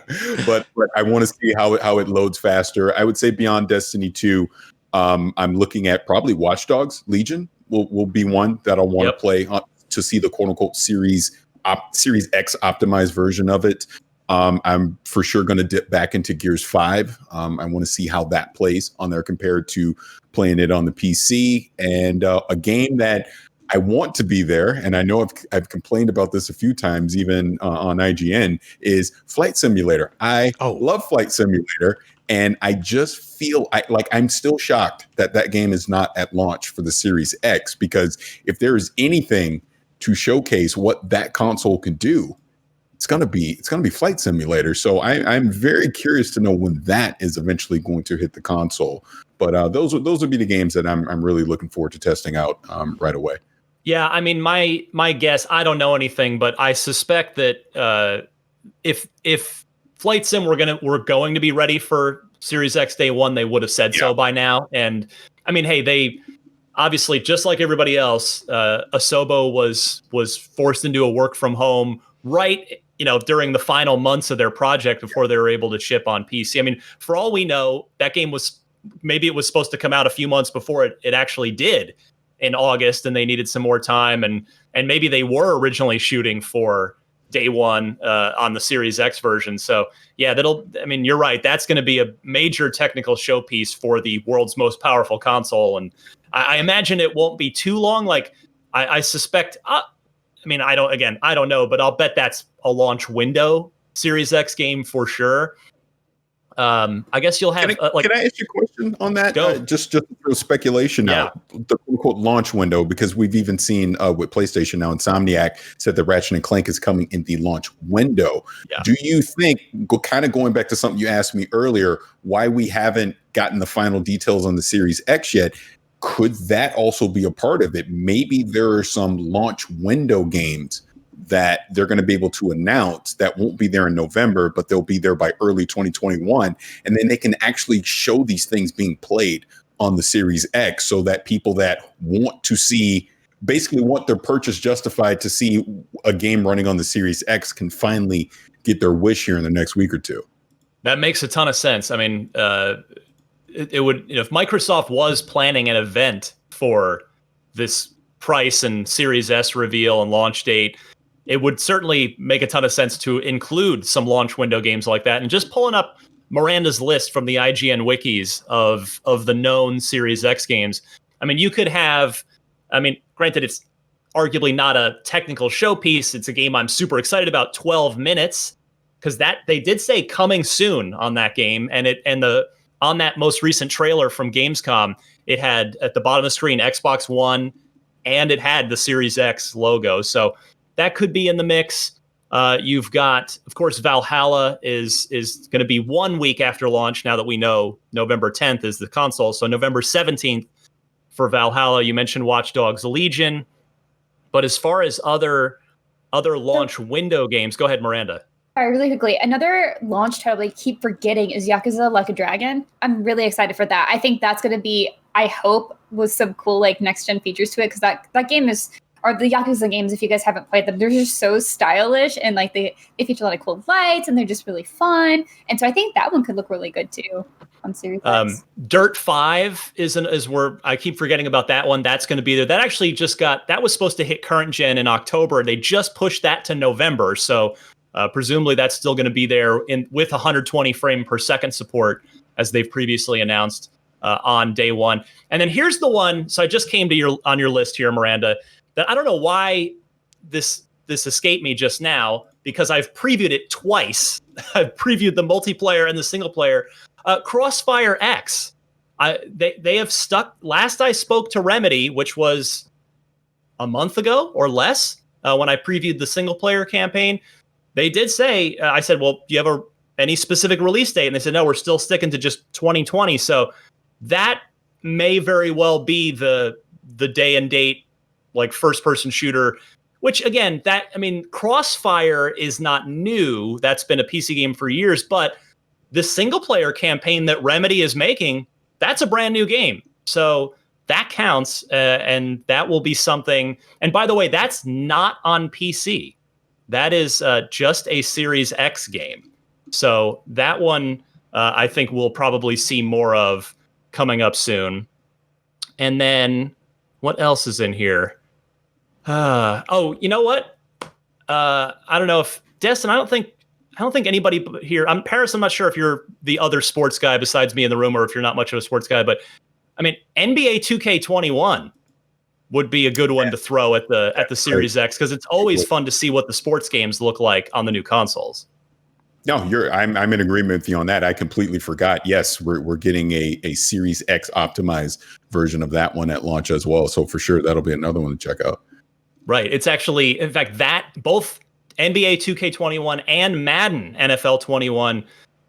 E: but I want to see how it loads faster. I would say beyond Destiny 2, I'm looking at probably Watch Dogs Legion will be one that I'll want to play to see the quote unquote Series X optimized version of it. I'm for sure going to dip back into Gears 5. I want to see how that plays on there compared to playing it on the PC. And a game that I want to be there, and I know I've complained about this a few times, even on IGN, is Flight Simulator. I love Flight Simulator, and I just feel I'm still shocked that game is not at launch for the Series X, because if there is anything to showcase what that console can do, it's gonna be Flight Simulator. So I'm very curious to know when that is eventually going to hit the console. But those would be the games that I'm really looking forward to testing out right away.
B: Yeah, I mean, my guess, I don't know anything, but I suspect that if Flight Sim were going to be ready for Series X day one, they would have said so by now. And I mean, hey, they obviously, just like everybody else, Asobo was forced into a work from home right, during the final months of their project before they were able to ship on PC. I mean, for all we know, that game was supposed to come out a few months before it actually did in August, and they needed some more time, and maybe they were originally shooting for day one on the Series X version. So yeah, you're right. That's going to be a major technical showpiece for the world's most powerful console. And I imagine it won't be too long. Like I suspect, I don't know, but I'll bet that's a launch window Series X game for sure. I guess you'll have.
E: Can I ask you a question on that?
B: Go.
E: Just for speculation now, the quote launch window, because we've even seen with PlayStation now, Insomniac said that Ratchet and Clank is coming in the launch window. Yeah. Do you think, kind of going back to something you asked me earlier, why we haven't gotten the final details on the Series X yet? Could that also be a part of it? Maybe there are some launch window games that they're going to be able to announce that won't be there in November, but they'll be there by early 2021. And then they can actually show these things being played on the Series X, so that people that basically want their purchase justified to see a game running on the Series X can finally get their wish here in the next week or two.
B: That makes a ton of sense. I mean, it would, if Microsoft was planning an event for this price and Series S reveal and launch date, it would certainly make a ton of sense to include some launch window games like that. And just pulling up Miranda's list from the IGN wikis of the known Series X games, I mean, you could have, granted, it's arguably not a technical showpiece. It's a game I'm super excited about, 12 Minutes, because that they did say coming soon on that game, on that most recent trailer from Gamescom, it had at the bottom of the screen Xbox One, and it had the Series X logo. So that could be in the mix. You've got, of course, Valhalla is going to be 1 week after launch, now that we know November 10th is the console. So November 17th for Valhalla. You mentioned Watch Dogs Legion. But as far as other launch window games, go ahead, Miranda.
C: Really quickly, another launch title I keep forgetting is Yakuza Like a Dragon. I'm really excited for that. I think that's going to be, I hope, with some cool next gen features to it, because that game is, or the Yakuza games, if you guys haven't played them, they're just so stylish, and they feature a lot of cool lights, and they're just really fun. And so I think that one could look really good too on Series X.
B: Dirt 5 is where I keep forgetting about that one. That's going to be there. That actually that was supposed to hit current gen in October. They just pushed that to November. So presumably that's still going to be there with 120 frame per second support, as they've previously announced on day one. And then here's the one. So I just came to on your list here, Miranda, that I don't know why this escaped me just now, because I've previewed it twice. I've previewed the multiplayer and the single player. Crossfire X. They have stuck. Last I spoke to Remedy, which was a month ago or less, when I previewed the single player campaign, they did say, I said, well, do you have any specific release date? And they said, no, we're still sticking to just 2020. So that may very well be the day and date, first person shooter, which again, Crossfire is not new. That's been a PC game for years, but the single player campaign that Remedy is making, that's a brand new game. So that counts, and that will be something. And by the way, that's not on PC. That is just a Series X game. So that one, I think we'll probably see more of coming up soon. And then what else is in here? Oh, you know what? I don't know if Destin. I don't think anybody here. Parris. I'm not sure if you're the other sports guy besides me in the room, or if you're not much of a sports guy. But I mean, NBA 2K21 would be a good one to throw at the Series X, because it's always fun to see what the sports games look like on the new consoles.
E: No, I'm in agreement with you on that. I completely forgot. Yes, we're getting a Series X optimized version of that one at launch as well. So for sure, that'll be another one to check out.
B: Right. It's actually, in fact, that both NBA 2K21 and Madden NFL 21,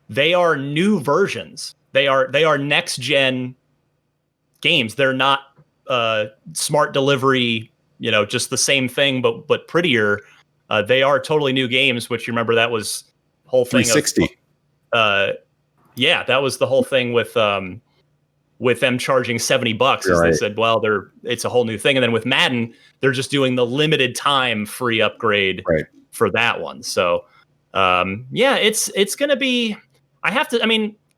B: they are new versions. They are next gen games. They're not smart delivery, just the same thing, but prettier. They are totally new games, which you remember that was whole thing
E: 360.
B: Yeah, that was the whole thing with them charging $70. Is They said, well, it's a whole new thing. And then with Madden, they're just doing the limited time free upgrade for that one. So it's going to be,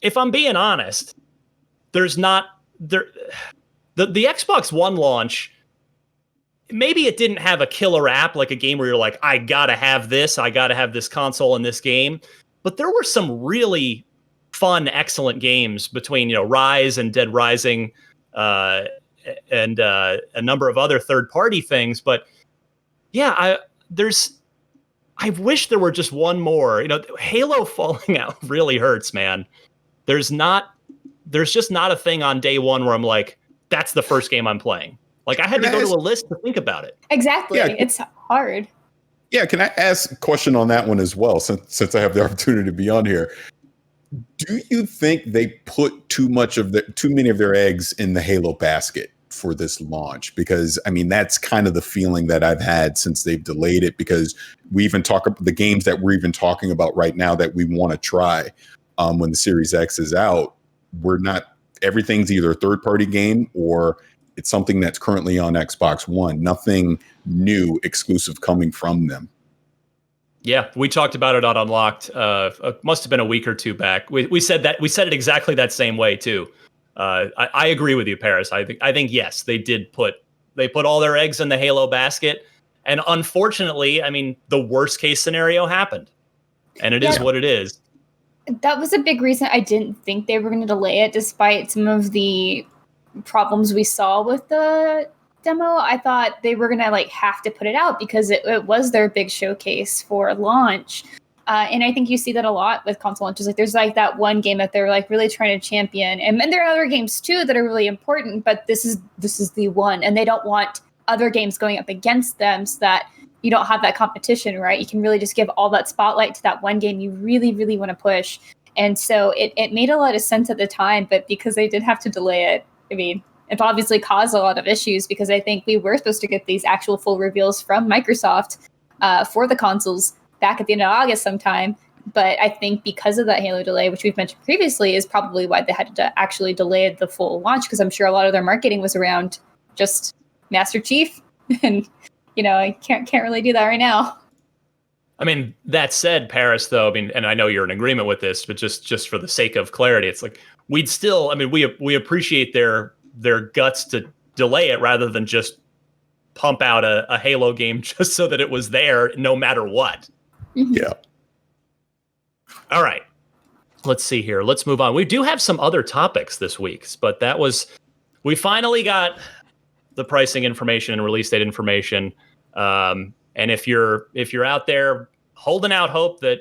B: if I'm being honest, there's not there. The Xbox One launch, maybe it didn't have a killer app, like a game where you're like, I gotta have this console and this game. But there were some really fun, excellent games between Rise and Dead Rising, and a number of other third-party things. But yeah, I wish there were just one more. Halo falling out really hurts, man. There's just not a thing on day one where I'm like, that's the first game I'm playing. Like, I had to go to a list to think about it.
C: Exactly.
E: Yeah.
C: It's hard.
E: Yeah, can I ask a question on that one as well, since I have the opportunity to be on here? Do you think they put too many of their eggs in the Halo basket for this launch? Because that's kind of the feeling that I've had since they've delayed it, because we even talk about the games that we're even talking about right now that we want to try when the Series X is out. Everything's either a third-party game or it's something that's currently on Xbox One. Nothing new exclusive coming from them.
B: Yeah, we talked about it on Unlocked. Must have been a week or two back. We said it exactly that same way too. I agree with you, Parris. I think yes, they put all their eggs in the Halo basket, and unfortunately, the worst case scenario happened, and it is what it is.
C: That was a big reason I didn't think they were going to delay it, despite some of the problems we saw with the demo. I thought they were going to have to put it out because it was their big showcase for launch. And I think you see that a lot with console launches. There's that one game that they're really trying to champion. And there are other games too that are really important, but this is the one. And they don't want other games going up against them, so that you don't have that competition, right? You can really just give all that spotlight to that one game you really, really want to push. And so it made a lot of sense at the time, but because they did have to delay it, it obviously caused a lot of issues, because I think we were supposed to get these actual full reveals from Microsoft for the consoles back at the end of August sometime. But I think because of that Halo delay, which we've mentioned previously, is probably why they had to actually delay the full launch, because I'm sure a lot of their marketing was around just Master Chief. And, I can't really do that right now.
B: That said, Parris, though, and I know you're in agreement with this, but just for the sake of clarity, it's we'd still, we appreciate their guts to delay it rather than just pump out a Halo game just so that it was there no matter what.
E: Yeah.
B: All right. Let's see here. Let's move on. We do have some other topics this week, but we finally got the pricing information and release date information. And if you're out there holding out hope that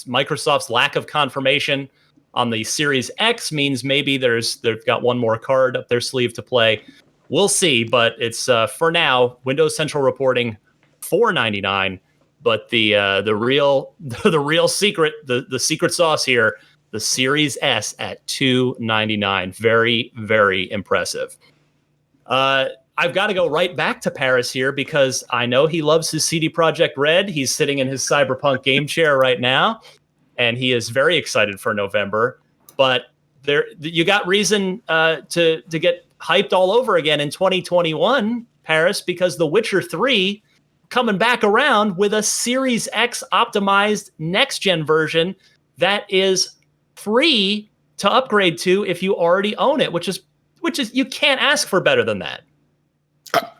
B: Microsoft's lack of confirmation on the Series X means maybe they've got one more card up their sleeve to play, we'll see. But it's for now, Windows Central reporting $499. But the real secret, the secret sauce here, the Series S at $299. Very, very impressive. I've got to go right back to Parris here, because I know he loves his CD Projekt Red. He's sitting in his Cyberpunk game chair right now, and he is very excited for November. But you got reason to get hyped all over again in 2021, Parris, because The Witcher 3 coming back around with a Series X optimized next-gen version that is free to upgrade to if you already own it, which is you can't ask for better than that.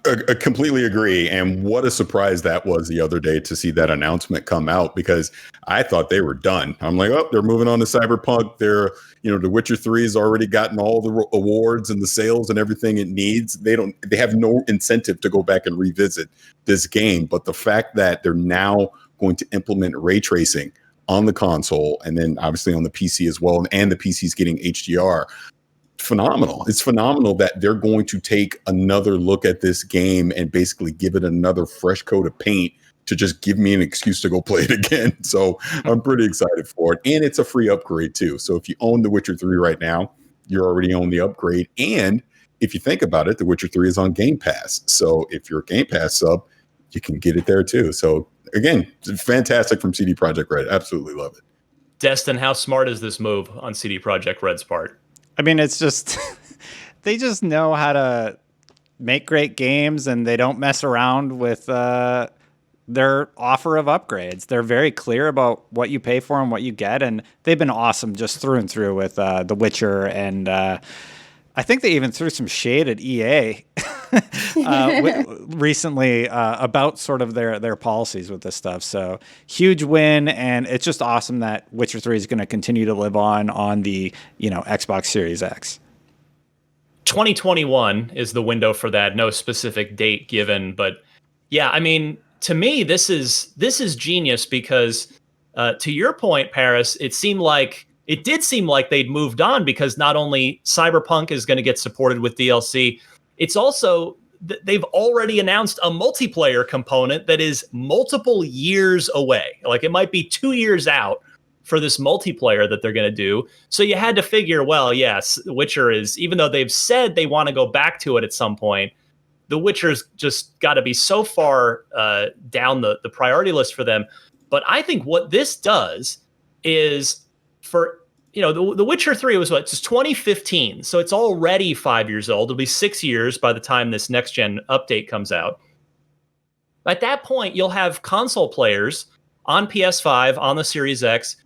E: I completely agree. And what a surprise that was the other day to see that announcement come out, because I thought they were done. I'm like, oh, they're moving on to Cyberpunk. The Witcher 3 has already gotten all the awards and the sales and everything it needs. They have no incentive to go back and revisit this game. But the fact that they're now going to implement ray tracing on the console and then obviously on the PC as well, and the PC's getting HDR, phenomenal. It's phenomenal that they're going to take another look at this game and basically give it another fresh coat of paint to just give me an excuse to go play it again. So I'm pretty excited for it. And it's a free upgrade too. So if you own The Witcher 3 right now, you're already on the upgrade. And if you think about it, The Witcher 3 is on Game Pass. So if you're a Game Pass sub, you can get it there too. So again, fantastic from CD Projekt Red. Absolutely love it.
B: Destin, how smart is this move on CD Projekt Red's part?
D: I mean, it's just they just know how to make great games, and they don't mess around with their offer of upgrades. They're very clear about what you pay for and what you get, and they've been awesome just through and through with The Witcher, and I think they even threw some shade at EA recently about sort of their policies with this stuff. So huge win, and it's just awesome that Witcher 3 is going to continue to live on the Xbox Series X.
B: 2021 is the window for that. No specific date given, but yeah, I mean, to me, this is genius because to your point, Parris, it did seem like they'd moved on, because not only Cyberpunk is going to get supported with DLC, it's also they've already announced a multiplayer component that is multiple years away. Like it might be 2 years out for this multiplayer that they're going to do. So you had to figure, well, yes, Witcher is, even though they've said they want to go back to it at some point, The Witcher's just got to be so far down the priority list for them. But I think what this does is, for The Witcher 3 was it's 2015, so it's already 5 years old. It'll be 6 years by the time this next gen update comes out. At that point, you'll have console players on PS5, on the Series X,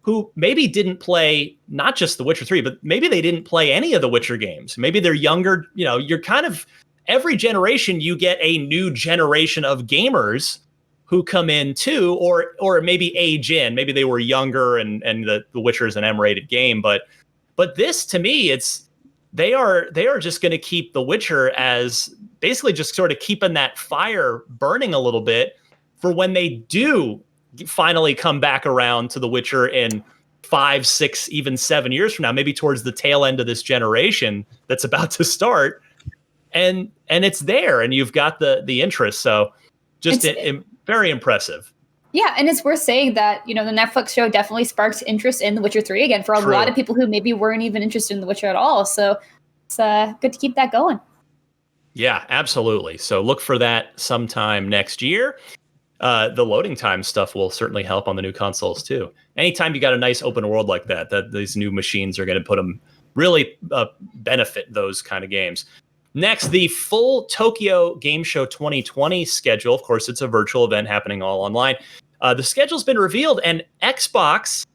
B: who maybe didn't play not just The Witcher 3, but maybe they didn't play any of the Witcher games. Maybe they're younger. You're kind of, every generation you get a new generation of gamers who come in too, or maybe age in. Maybe they were younger and the Witcher is an M-rated game, but this, to me, they are just going to keep The Witcher as basically just sort of keeping that fire burning a little bit for when they do finally come back around to The Witcher in 5, 6, even 7 years from now, maybe towards the tail end of this generation that's about to start, and it's there, and you've got the interest. So just very impressive.
C: Yeah, and it's worth saying that, the Netflix show definitely sparked interest in The Witcher 3 again for a lot of people who maybe weren't even interested in The Witcher at all. So it's good to keep that going. Yeah,
B: absolutely. So look for that sometime next year. The loading time stuff will certainly help on the new consoles too. Anytime you got a nice open world like that these new machines are going to put them really benefit those kind of games. Next, the full Tokyo Game Show 2020 schedule. Of course, it's a virtual event happening all online. The schedule's been revealed, and Xbox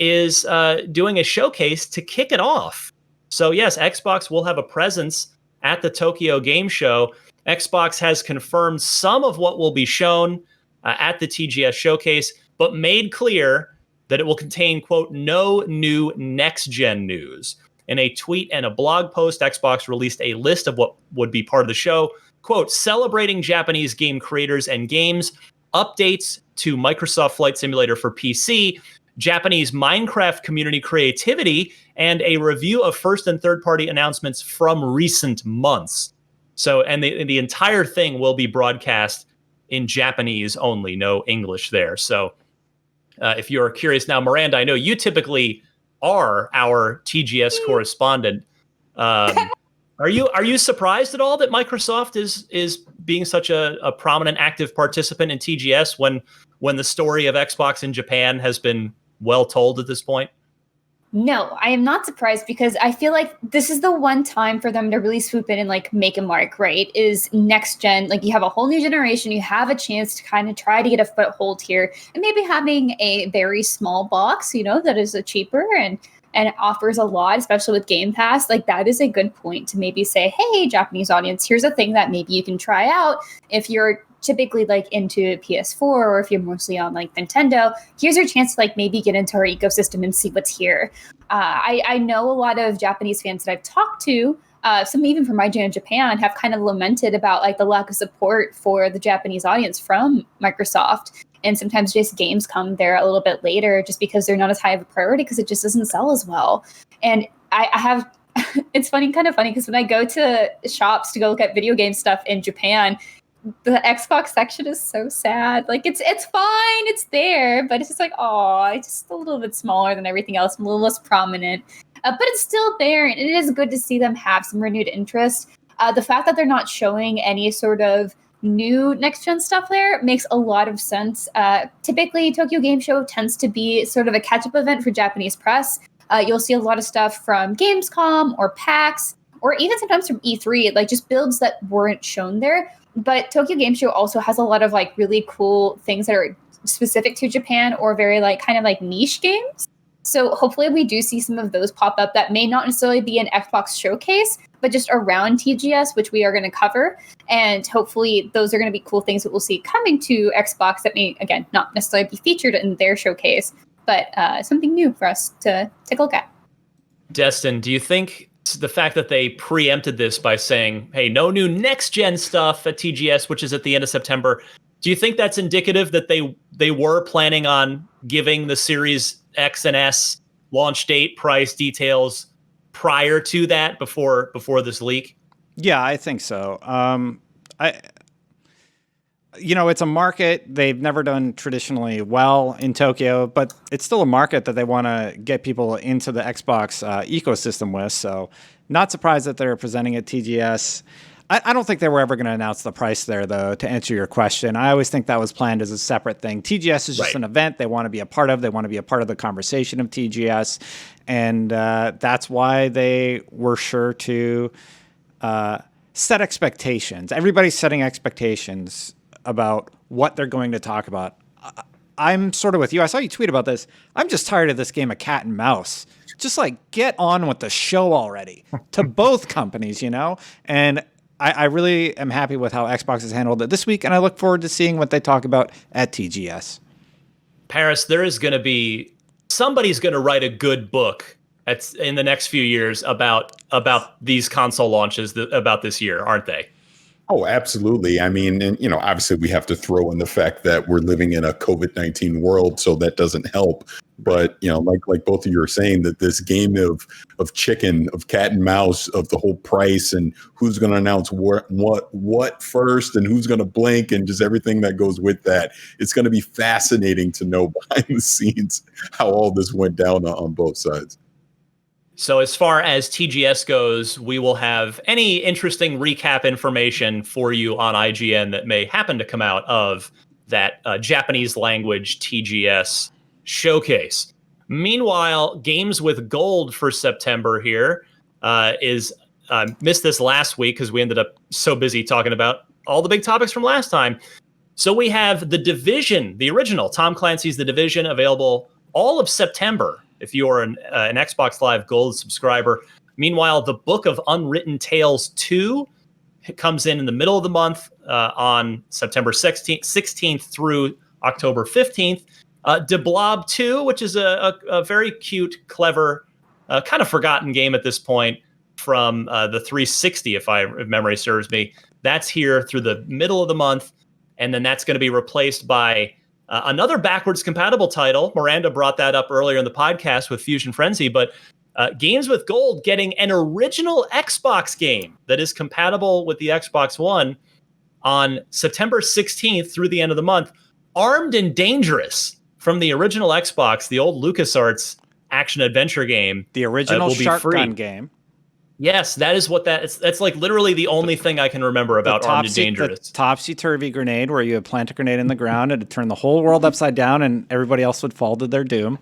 B: is doing a showcase to kick it off. So yes, Xbox will have a presence at the Tokyo Game Show. Xbox has confirmed some of what will be shown at the TGS showcase, but made clear that it will contain, quote, no new next-gen news. In a tweet and a blog post, Xbox released a list of what would be part of the show, quote, celebrating Japanese game creators and games, updates to Microsoft Flight Simulator for PC, Japanese Minecraft community creativity, and a review of first and third-party announcements from recent months. So, and the entire thing will be broadcast in Japanese only, no English there. So if you're curious now, Miranda, I know you typically are our TGS correspondent. Are you surprised at all that Microsoft is being such a prominent active participant in TGS when the story of Xbox in Japan has been well told at this point?
C: No, I am not surprised because I feel like this is the one time for them to really swoop in and like make a mark, right? Is next gen. Like you have a whole new generation, you have a chance to kind of try to get a foothold here, and maybe having a very small box, that is a cheaper and offers a lot, especially with Game Pass. Like that is a good point to maybe say, hey, Japanese audience, here's a thing that maybe you can try out if you're typically like into PS4 or if you're mostly on like Nintendo. Here's your chance to like maybe get into our ecosystem and see what's here. I know a lot of Japanese fans that I've talked to, some even from IGN in Japan, have kind of lamented about like the lack of support for the Japanese audience from Microsoft. And sometimes just games come there a little bit later just because they're not as high of a priority because it just doesn't sell as well. And I have, it's kind of funny because when I go to shops to go look at video game stuff in Japan, the Xbox section is so sad. Like it's fine, it's there, but it's just like, oh, it's just a little bit smaller than everything else, a little less prominent. But it's still there, and it is good to see them have some renewed interest. The fact that they're not showing any sort of new next-gen stuff there makes a lot of sense. Typically, Tokyo Game Show tends to be sort of a catch-up event for Japanese press. You'll see a lot of stuff from Gamescom or PAX, or even sometimes from E3, like just builds that weren't shown there. But Tokyo Game Show also has a lot of like really cool things that are specific to Japan or very like kind of like niche games. So hopefully we do see some of those pop up that may not necessarily be an Xbox showcase, but just around TGS, which we are going to cover. And hopefully those are going to be cool things that we'll see coming to Xbox that may, again, not necessarily be featured in their showcase, but something new for us to take a look at.
B: Destin, do you think the fact that they preempted this by saying, hey, no new next-gen stuff at TGS, which is at the end of September, do you think that's indicative that they were planning on giving the Series X and S launch date, price, details prior to that, before this leak?
D: Yeah, I think so. It's a market they've never done traditionally well in Tokyo, but it's still a market that they want to get people into the Xbox ecosystem with. So not surprised that they're presenting at TGS. I don't think they were ever going to announce the price there, though, to answer your question. I always think that was planned as a separate thing. TGS is just an event they want to be a part of. They want to be a part of the conversation of TGS. And that's why they were sure to set expectations. Everybody's setting expectations about what they're going to talk about. I'm sort of with you. I saw you tweet about this. I'm just tired of this game of cat and mouse. Just like get on with the show already to both companies, And I really am happy with how Xbox has handled it this week, and I look forward to seeing what they talk about at TGS.
B: Parris, there is going to be somebody's going to write a good book in the next few years about these console launches about this year, aren't they?
E: Oh, absolutely. I mean, and obviously we have to throw in the fact that we're living in a COVID-19 world, so that doesn't help. But like both of you are saying, that this game of chicken, of cat and mouse, of the whole price and who's going to announce what first and who's going to blink and just everything that goes with that. It's going to be fascinating to know behind the scenes how all this went down on both sides.
B: So as far as TGS goes, we will have any interesting recap information for you on IGN that may happen to come out of that Japanese language TGS showcase. Meanwhile, Games with Gold for September here is missed this last week because we ended up so busy talking about all the big topics from last time. So we have The Division, the original Tom Clancy's The Division, available all of September if you're an Xbox Live Gold subscriber. Meanwhile, The Book of Unwritten Tales 2 comes in the middle of the month on September 16th through October 15th. De Blob 2, which is a very cute, clever, kind of forgotten game at this point from the 360, if memory serves me. That's here through the middle of the month, and then that's going to be replaced by another backwards compatible title. Miranda brought that up earlier in the podcast with Fusion Frenzy, but Games with Gold getting an original Xbox game that is compatible with the Xbox One on September 16th through the end of the month. Armed and Dangerous from the original Xbox, the old LucasArts action-adventure game.
D: The original shotgun game.
B: Yes, that is what that's like literally the only thing I can remember about Armed and Dangerous.
D: The topsy-turvy grenade where you would plant a grenade in the ground and it'd turn the whole world upside down and everybody else would fall to their doom.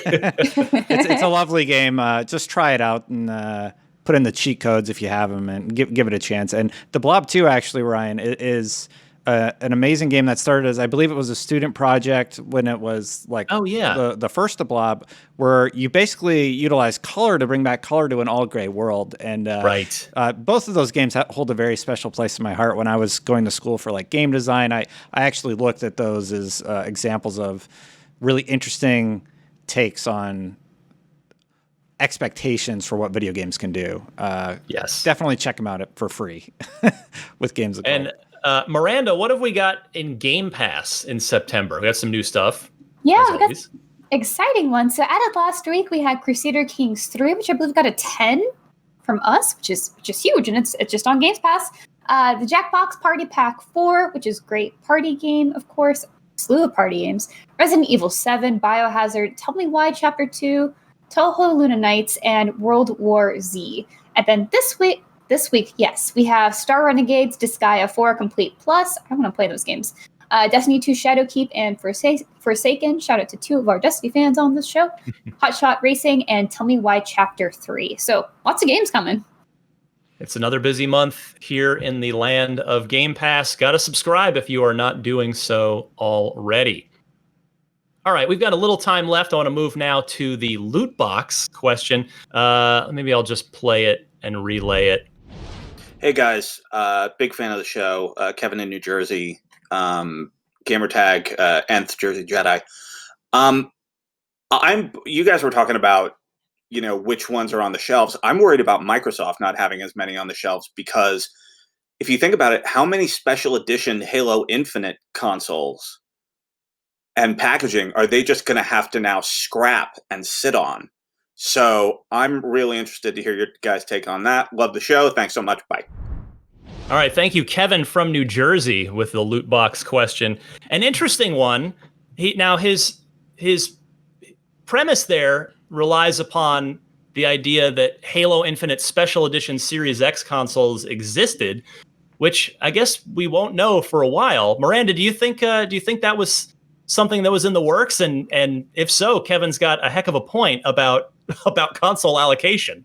D: It's a lovely game. Just try it out and put in the cheat codes if you have them, and give it a chance. And The Blob 2, actually, Ryan, is an amazing game that started as, I believe it was a student project when it was like the first The Blob, where you basically utilize color to bring back color to an all gray world. And both of those games hold a very special place in my heart. When I was going to school for like game design, I actually looked at those as examples of really interesting takes on expectations for what video games can do.
B: Yes,
D: definitely check them out for free with Games of Gold.
B: And Miranda, what have we got in Game Pass in September? We got some new stuff.
C: Yeah, we got exciting ones. So added last week, we had Crusader Kings 3, which I believe got a 10 from us, which is huge, and it's just on Games Pass. The Jackbox Party Pack 4, which is great party game, of course, slew of party games. Resident Evil 7, Biohazard, Tell Me Why Chapter 2, Toho Luna Nights, and World War Z. And then this week, yes, we have Star Renegades, Disgaea 4 Complete Plus. I want to play those games. Destiny 2 Shadowkeep and Forsaken. Shout out to 2 of our Destiny fans on this show. Hotshot Racing and Tell Me Why Chapter 3. So lots of games coming.
B: It's another busy month here in the land of Game Pass. Got to subscribe if you are not doing so already. All right, we've got a little time left. I want to move now to the loot box question. Maybe I'll just play it and relay it.
F: Hey guys, big fan of the show. Kevin in New Jersey, Gamertag, Nth Jersey Jedi. You guys were talking about, which ones are on the shelves. I'm worried about Microsoft not having as many on the shelves, because if you think about it, how many special edition Halo Infinite consoles and packaging are they just going to have to now scrap and sit on? So I'm really interested to hear your guys' take on that. Love the show. Thanks so much. Bye.
B: All right. Thank you, Kevin from New Jersey, with the loot box question. An interesting one. His premise there relies upon the idea that Halo Infinite Special Edition Series X consoles existed, which I guess we won't know for a while. Miranda, do you think that was something that was in the works? And if so, Kevin's got a heck of a point about console allocation.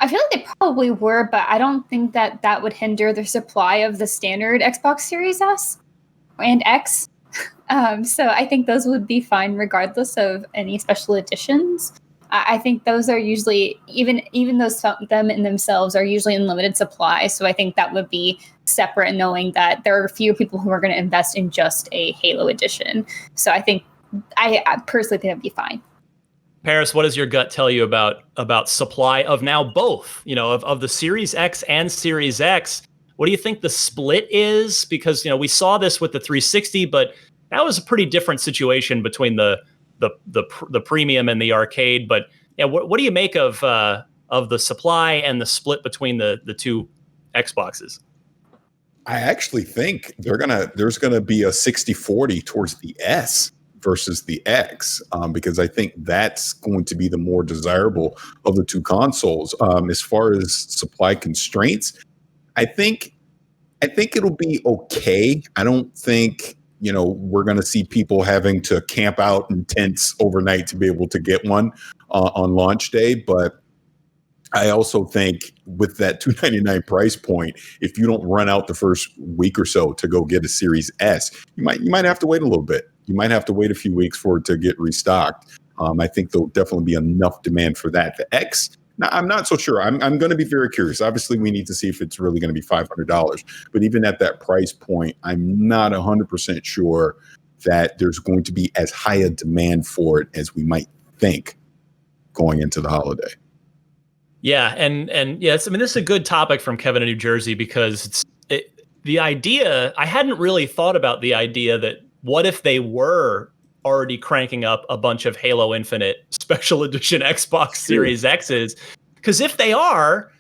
C: I feel like they probably were, but I don't think that would hinder the supply of the standard Xbox Series S and X. So I think those would be fine regardless of any special editions. I think those are usually, even those them in themselves are usually in limited supply. So I think that would be separate, knowing that there are fewer people who are going to invest in just a Halo edition. So I think I personally think that'd be fine.
B: Parris, what does your gut tell you about supply of now both, of the Series X and Series X? What do you think the split is? Because, we saw this with the 360, but that was a pretty different situation between the premium and the arcade. But yeah, what do you make of the supply and the split between the two Xboxes?
E: I actually think there's gonna be a 60-40 towards the S versus the X, because I think that's going to be the more desirable of the two consoles. As far as supply constraints, I think it'll be okay. I don't think we're going to see people having to camp out in tents overnight to be able to get one on launch day. But I also think with that $299 price point, if you don't run out the first week or so to go get a Series S, you might have to wait a little bit. You might have to wait a few weeks for it to get restocked. I think there'll definitely be enough demand for that. The X, now, I'm not so sure. I'm going to be very curious. Obviously, we need to see if it's really going to be $500. But even at that price point, I'm not 100% sure that there's going to be as high a demand for it as we might think going into the holiday.
B: Yeah, and yes, I mean, this is a good topic from Kevin in New Jersey, because the idea, I hadn't really thought about the idea that what if they were already cranking up a bunch of Halo Infinite Special Edition Xbox Series X's? Because if they are,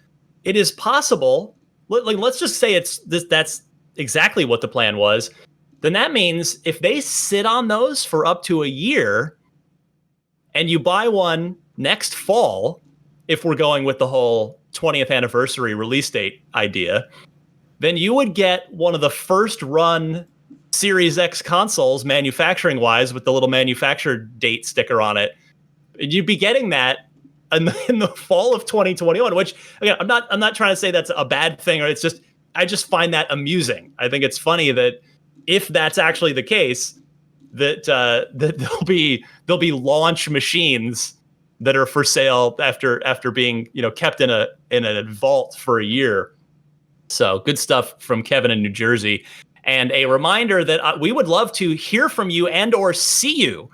B: it is possible. Let's just say that's exactly what the plan was. Then that means if they sit on those for up to a year, and you buy one next fall, if we're going with the whole 20th anniversary release date idea, then you would get one of the first run Series X consoles, manufacturing wise, with the little manufacturer date sticker on it, You'd be getting that in the fall of 2021, which again, I'm not trying to say that's a bad thing, or it's just, I just find that amusing. I think it's funny that if that's actually the case, that there'll be launch machines that are for sale after being, kept in a vault for a year. So good stuff from Kevin in New Jersey. And a reminder that we would love to hear from you and or see you.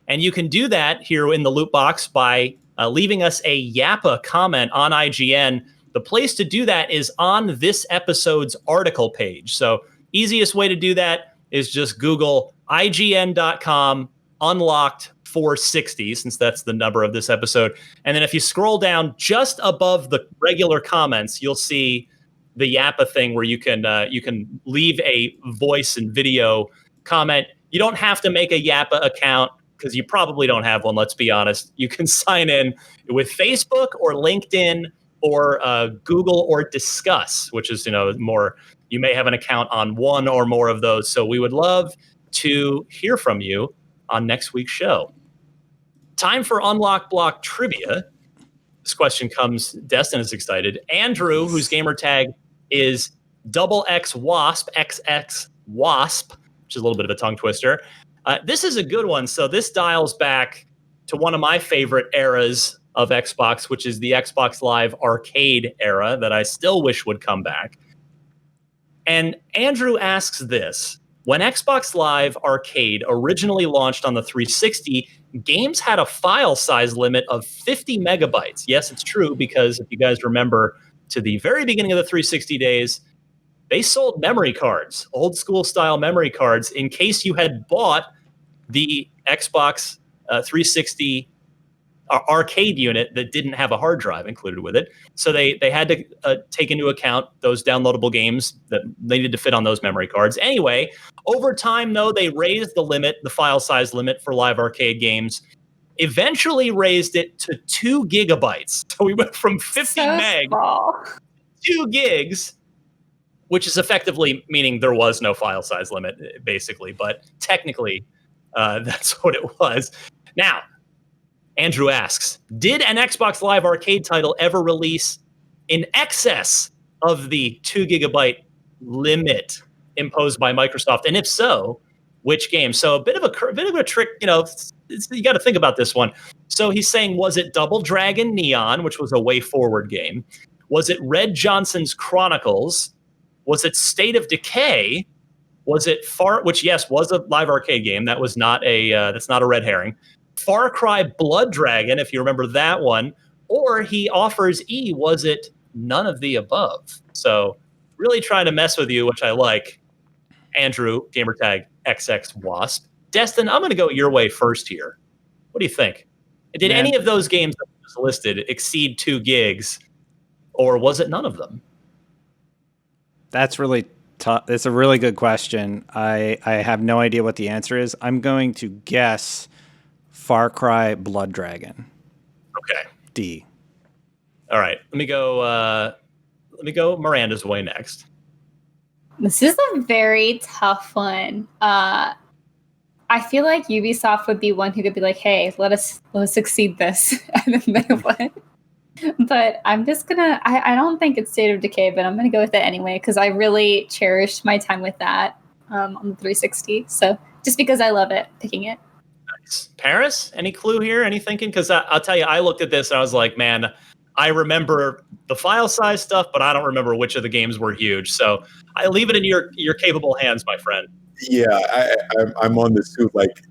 B: And you can do that here in the Loot Box by leaving us a Yappa comment on IGN. The place to do that is on this episode's article page. So easiest way to do that is just Google IGN.com unlocked 460, since that's the number of this episode. And then if you scroll down just above the regular comments, you'll see the Yappa thing where you can leave a voice and video comment. You don't have to make a Yappa account because you probably don't have one, let's be honest. You can sign in with Facebook or LinkedIn or Google or Discuss, which is, more, you may have an account on one or more of those. So we would love to hear from you on next week's show. Time for Unlock Block Trivia. This question comes, Destin is excited. Andrew, whose gamer tag is XX Wasp, which is a little bit of a tongue twister. This is a good one. So this dials back to one of my favorite eras of Xbox, which is the Xbox Live Arcade era that I still wish would come back. And Andrew asks this: when Xbox Live Arcade originally launched on the 360, games had a file size limit of 50 megabytes. Yes, it's true, because if you guys remember to the very beginning of the 360 days, they sold memory cards, old school style memory cards, in case you had bought the Xbox 360 arcade unit that didn't have a hard drive included with it. So they had to take into account those downloadable games that needed to fit on those memory cards. Anyway, over time, though, they raised the limit, the file size limit for live arcade games, eventually raised it to 2 gigabytes. So we went from 50 meg to 2 gigs, which is effectively meaning there was no file size limit, basically. But technically, that's what it was. Now, Andrew asks, did an Xbox Live Arcade title ever release in excess of the 2 gigabyte limit imposed by Microsoft? And if so, which game? So a bit of a trick, you got to think about this one. So he's saying, was it Double Dragon Neon, which was a Way Forward game? Was it Red Johnson's Chronicles? Was it State of Decay? Was it which yes, was a live arcade game. That was not that's not a red herring. Far Cry Blood Dragon, if you remember that one. Or he offers was it none of the above? So really trying to mess with you, which I like. Andrew, gamertag XX Wasp. Destin, I'm going to go your way first here. What do you think? Did any of those games that was listed exceed 2 gigs, or was it none of them?
D: That's really tough. It's a really good question. I have no idea what the answer is. I'm going to guess Far Cry Blood Dragon. Okay. D.
B: All right. Let me go Miranda's way next.
C: This is a very tough one. I feel like Ubisoft would be one who could be like, "Hey, let us exceed this," and then they would. But I'm just gonna. I don't think it's State of Decay, but I'm gonna go with it anyway because I really cherished my time with that on the 360. So just because I love it, picking it.
B: Nice. Parris, any clue here? Any thinking? Because I'll tell you, I looked at this and I was like, man, I remember the file size stuff, but I don't remember which of the games were huge. So I leave it in your capable hands, my friend.
E: Yeah, I'm on this too. Like,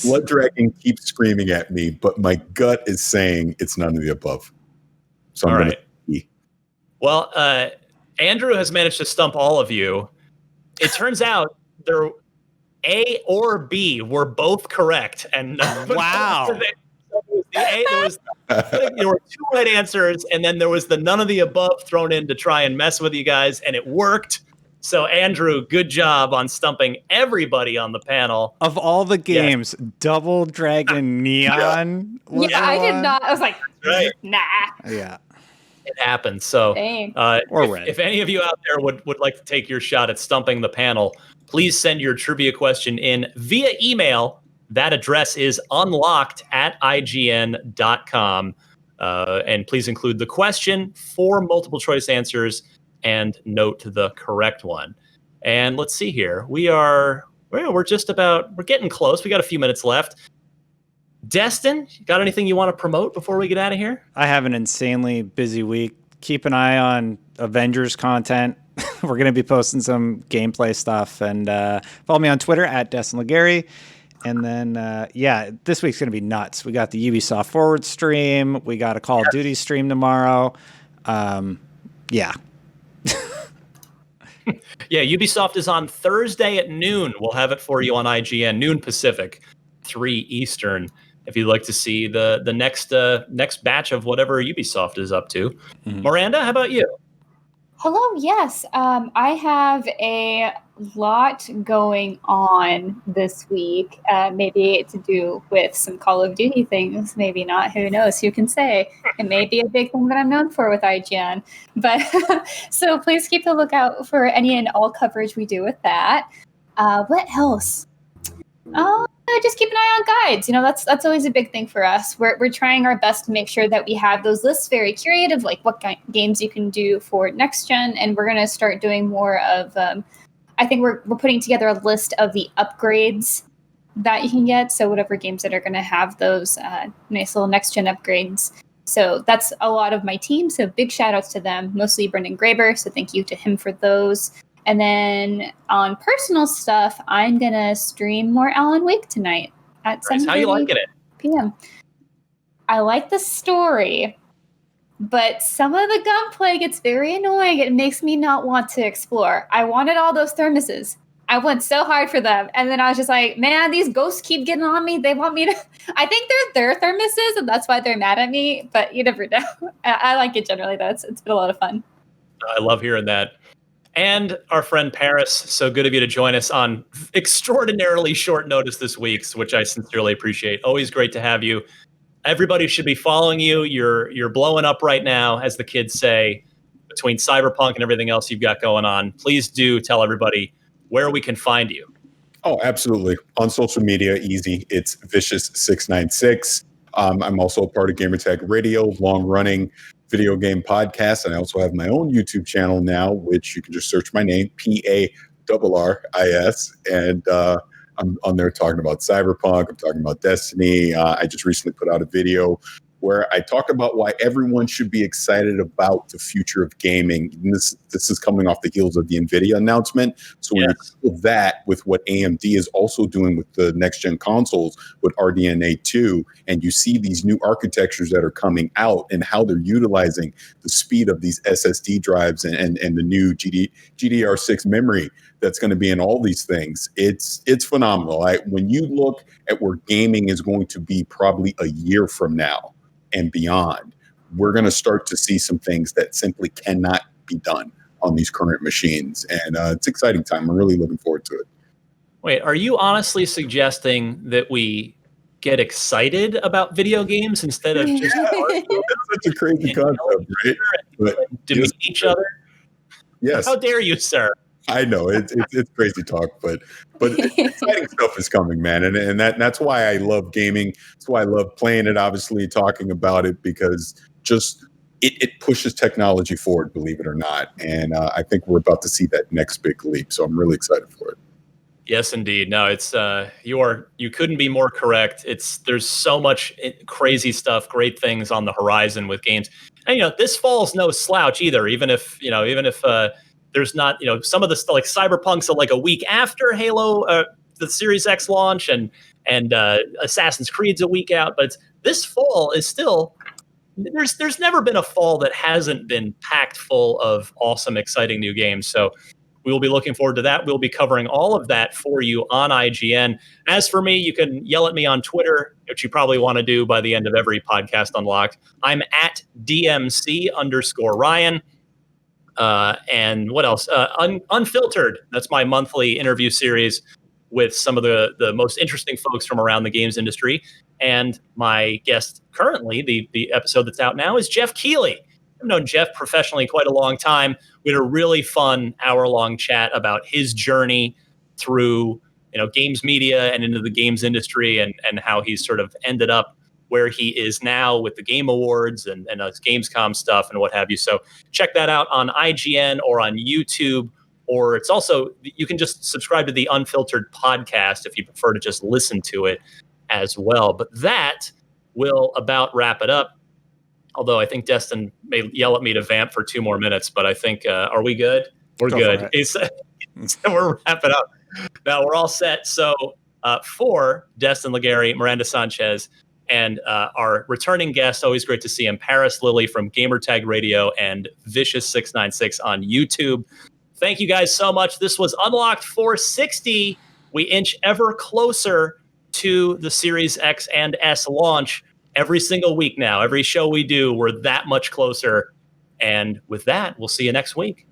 E: Blood Dragon keeps screaming at me, but my gut is saying it's none of the above. So I'm going to.
B: Well, Andrew has managed to stump all of you. It turns out there A or B were both correct, and
D: wow.
B: There were 2 right answers, and then there was the none of the above thrown in to try and mess with you guys, and it worked. So, Andrew, good job on stumping everybody on the panel.
D: Of all the games, Double Dragon Neon.
C: Yeah, I did not. I was like, nah.
D: Yeah.
B: It happened. So, if any of you out there would like to take your shot at stumping the panel, please send your trivia question in via email That address is unlocked@ign.com. And please include the question, 4 multiple choice answers, and note the correct one. And let's see here. We're getting close. We got a few minutes left. Destin, got anything you want to promote before we get out of here?
D: I have an insanely busy week. Keep an eye on Avengers content. We're going to be posting some gameplay stuff. And follow me on Twitter @DestinLegarie. And then, this week's going to be nuts. We got the Ubisoft Forward stream. We got a Call of Duty stream tomorrow. Yeah,
B: Ubisoft is on Thursday at noon. We'll have it for you on IGN, noon Pacific, 3 Eastern. If you'd like to see the next batch of whatever Ubisoft is up to. Mm-hmm. Miranda, how about you?
C: Hello, yes. I have a lot going on this week. Maybe to do with some Call of Duty things, maybe not. Who knows? Who can say? It may be a big thing that I'm known for with IGN. But so please keep a lookout for any and all coverage we do with that. What else? Just keep an eye on guides. That's always a big thing for us. We're trying our best to make sure that we have those lists very curated of like what games you can do for next gen, and we're going to start doing more of. I think we're putting together a list of the upgrades that you can get. So whatever games that are going to have those nice little next gen upgrades. So that's a lot of my team. So big shout outs to them, mostly Brendan Graber. So thank you to him for those. And then on personal stuff, I'm going to stream more Alan Wake tonight at 7:30
B: How you liking it?
C: p.m. I like the story, but some of the gunplay gets very annoying. It makes me not want to explore. I wanted all those thermoses. I went so hard for them. And then I was just like, man, these ghosts keep getting on me. They want me to... I think they're their thermoses, and that's why they're mad at me. But you never know. I like it generally, though. It's been a lot of fun.
B: I love hearing that. And our friend Parris, so good of you to join us on extraordinarily short notice this week, which I sincerely appreciate. Always great to have you. Everybody should be following you. You're blowing up right now, as the kids say, between Cyberpunk and everything else you've got going on. Please do tell everybody where we can find you.
E: Oh, absolutely. On social media, easy. It's Vicious696. I'm also a part of Gamertag Radio, long-running video game podcast, and I also have my own YouTube channel now, which you can just search my name, Parris, and I'm on there talking about Cyberpunk. I'm talking about Destiny. I just recently put out a video where I talk about why everyone should be excited about the future of gaming. And this is coming off the heels of the NVIDIA announcement. So when you couple that with what AMD is also doing with the next-gen consoles with RDNA 2, and you see these new architectures that are coming out and how they're utilizing the speed of these SSD drives and the new GDDR6 memory that's going to be in all these things, it's phenomenal. When you look at where gaming is going to be probably a year from now, and beyond, we're going to start to see some things that simply cannot be done on these current machines. And it's an exciting time. I'm really looking forward to it.
B: Wait, are you honestly suggesting that we get excited about video games instead of just...
E: That's such a crazy concept, right? But
B: demean each other?
E: Yes.
B: How dare you, sir?
E: I know it's crazy talk, but exciting stuff is coming, man, and that's why I love gaming. That's why I love playing it. Obviously, talking about it, because just it pushes technology forward, believe it or not. And I think we're about to see that next big leap. So I'm really excited for it.
B: Yes, indeed. No, it's you couldn't be more correct. There's so much crazy stuff, great things on the horizon with games, and this fall's no slouch either. Even if there's not, some of the stuff like Cyberpunk's like a week after Halo, the Series X launch, and Assassin's Creed's a week out. But this fall is still, there's never been a fall that hasn't been packed full of awesome, exciting new games. So we will be looking forward to that. We'll be covering all of that for you on IGN. As for me, you can yell at me on Twitter, which you probably want to do by the end of every podcast Unlocked. I'm at DMC_Ryan. And what else? Unfiltered. That's my monthly interview series with some of the most interesting folks from around the games industry. And my guest currently, the episode that's out now, is Jeff Keighley. I've known Jeff professionally quite a long time. We had a really fun hour-long chat about his journey through games media and into the games industry, and how he's sort of ended up where he is now with the Game Awards and his Gamescom stuff and what have you. So check that out on IGN or on YouTube, or it's also, you can just subscribe to the Unfiltered podcast if you prefer to just listen to it as well. But that will about wrap it up. Although I think Destin may yell at me to vamp for 2 more minutes, but I think, are we good? We're good. We're wrapping up. Now we're all set. So for Destin Legary, Miranda Sanchez, and our returning guest, always great to see him, Parris, Lilly from Gamertag Radio and Vicious696 on YouTube. Thank you guys so much. This was Unlocked 460. We inch ever closer to the Series X and S launch every single week now. Every show we do, we're that much closer. And with that, we'll see you next week.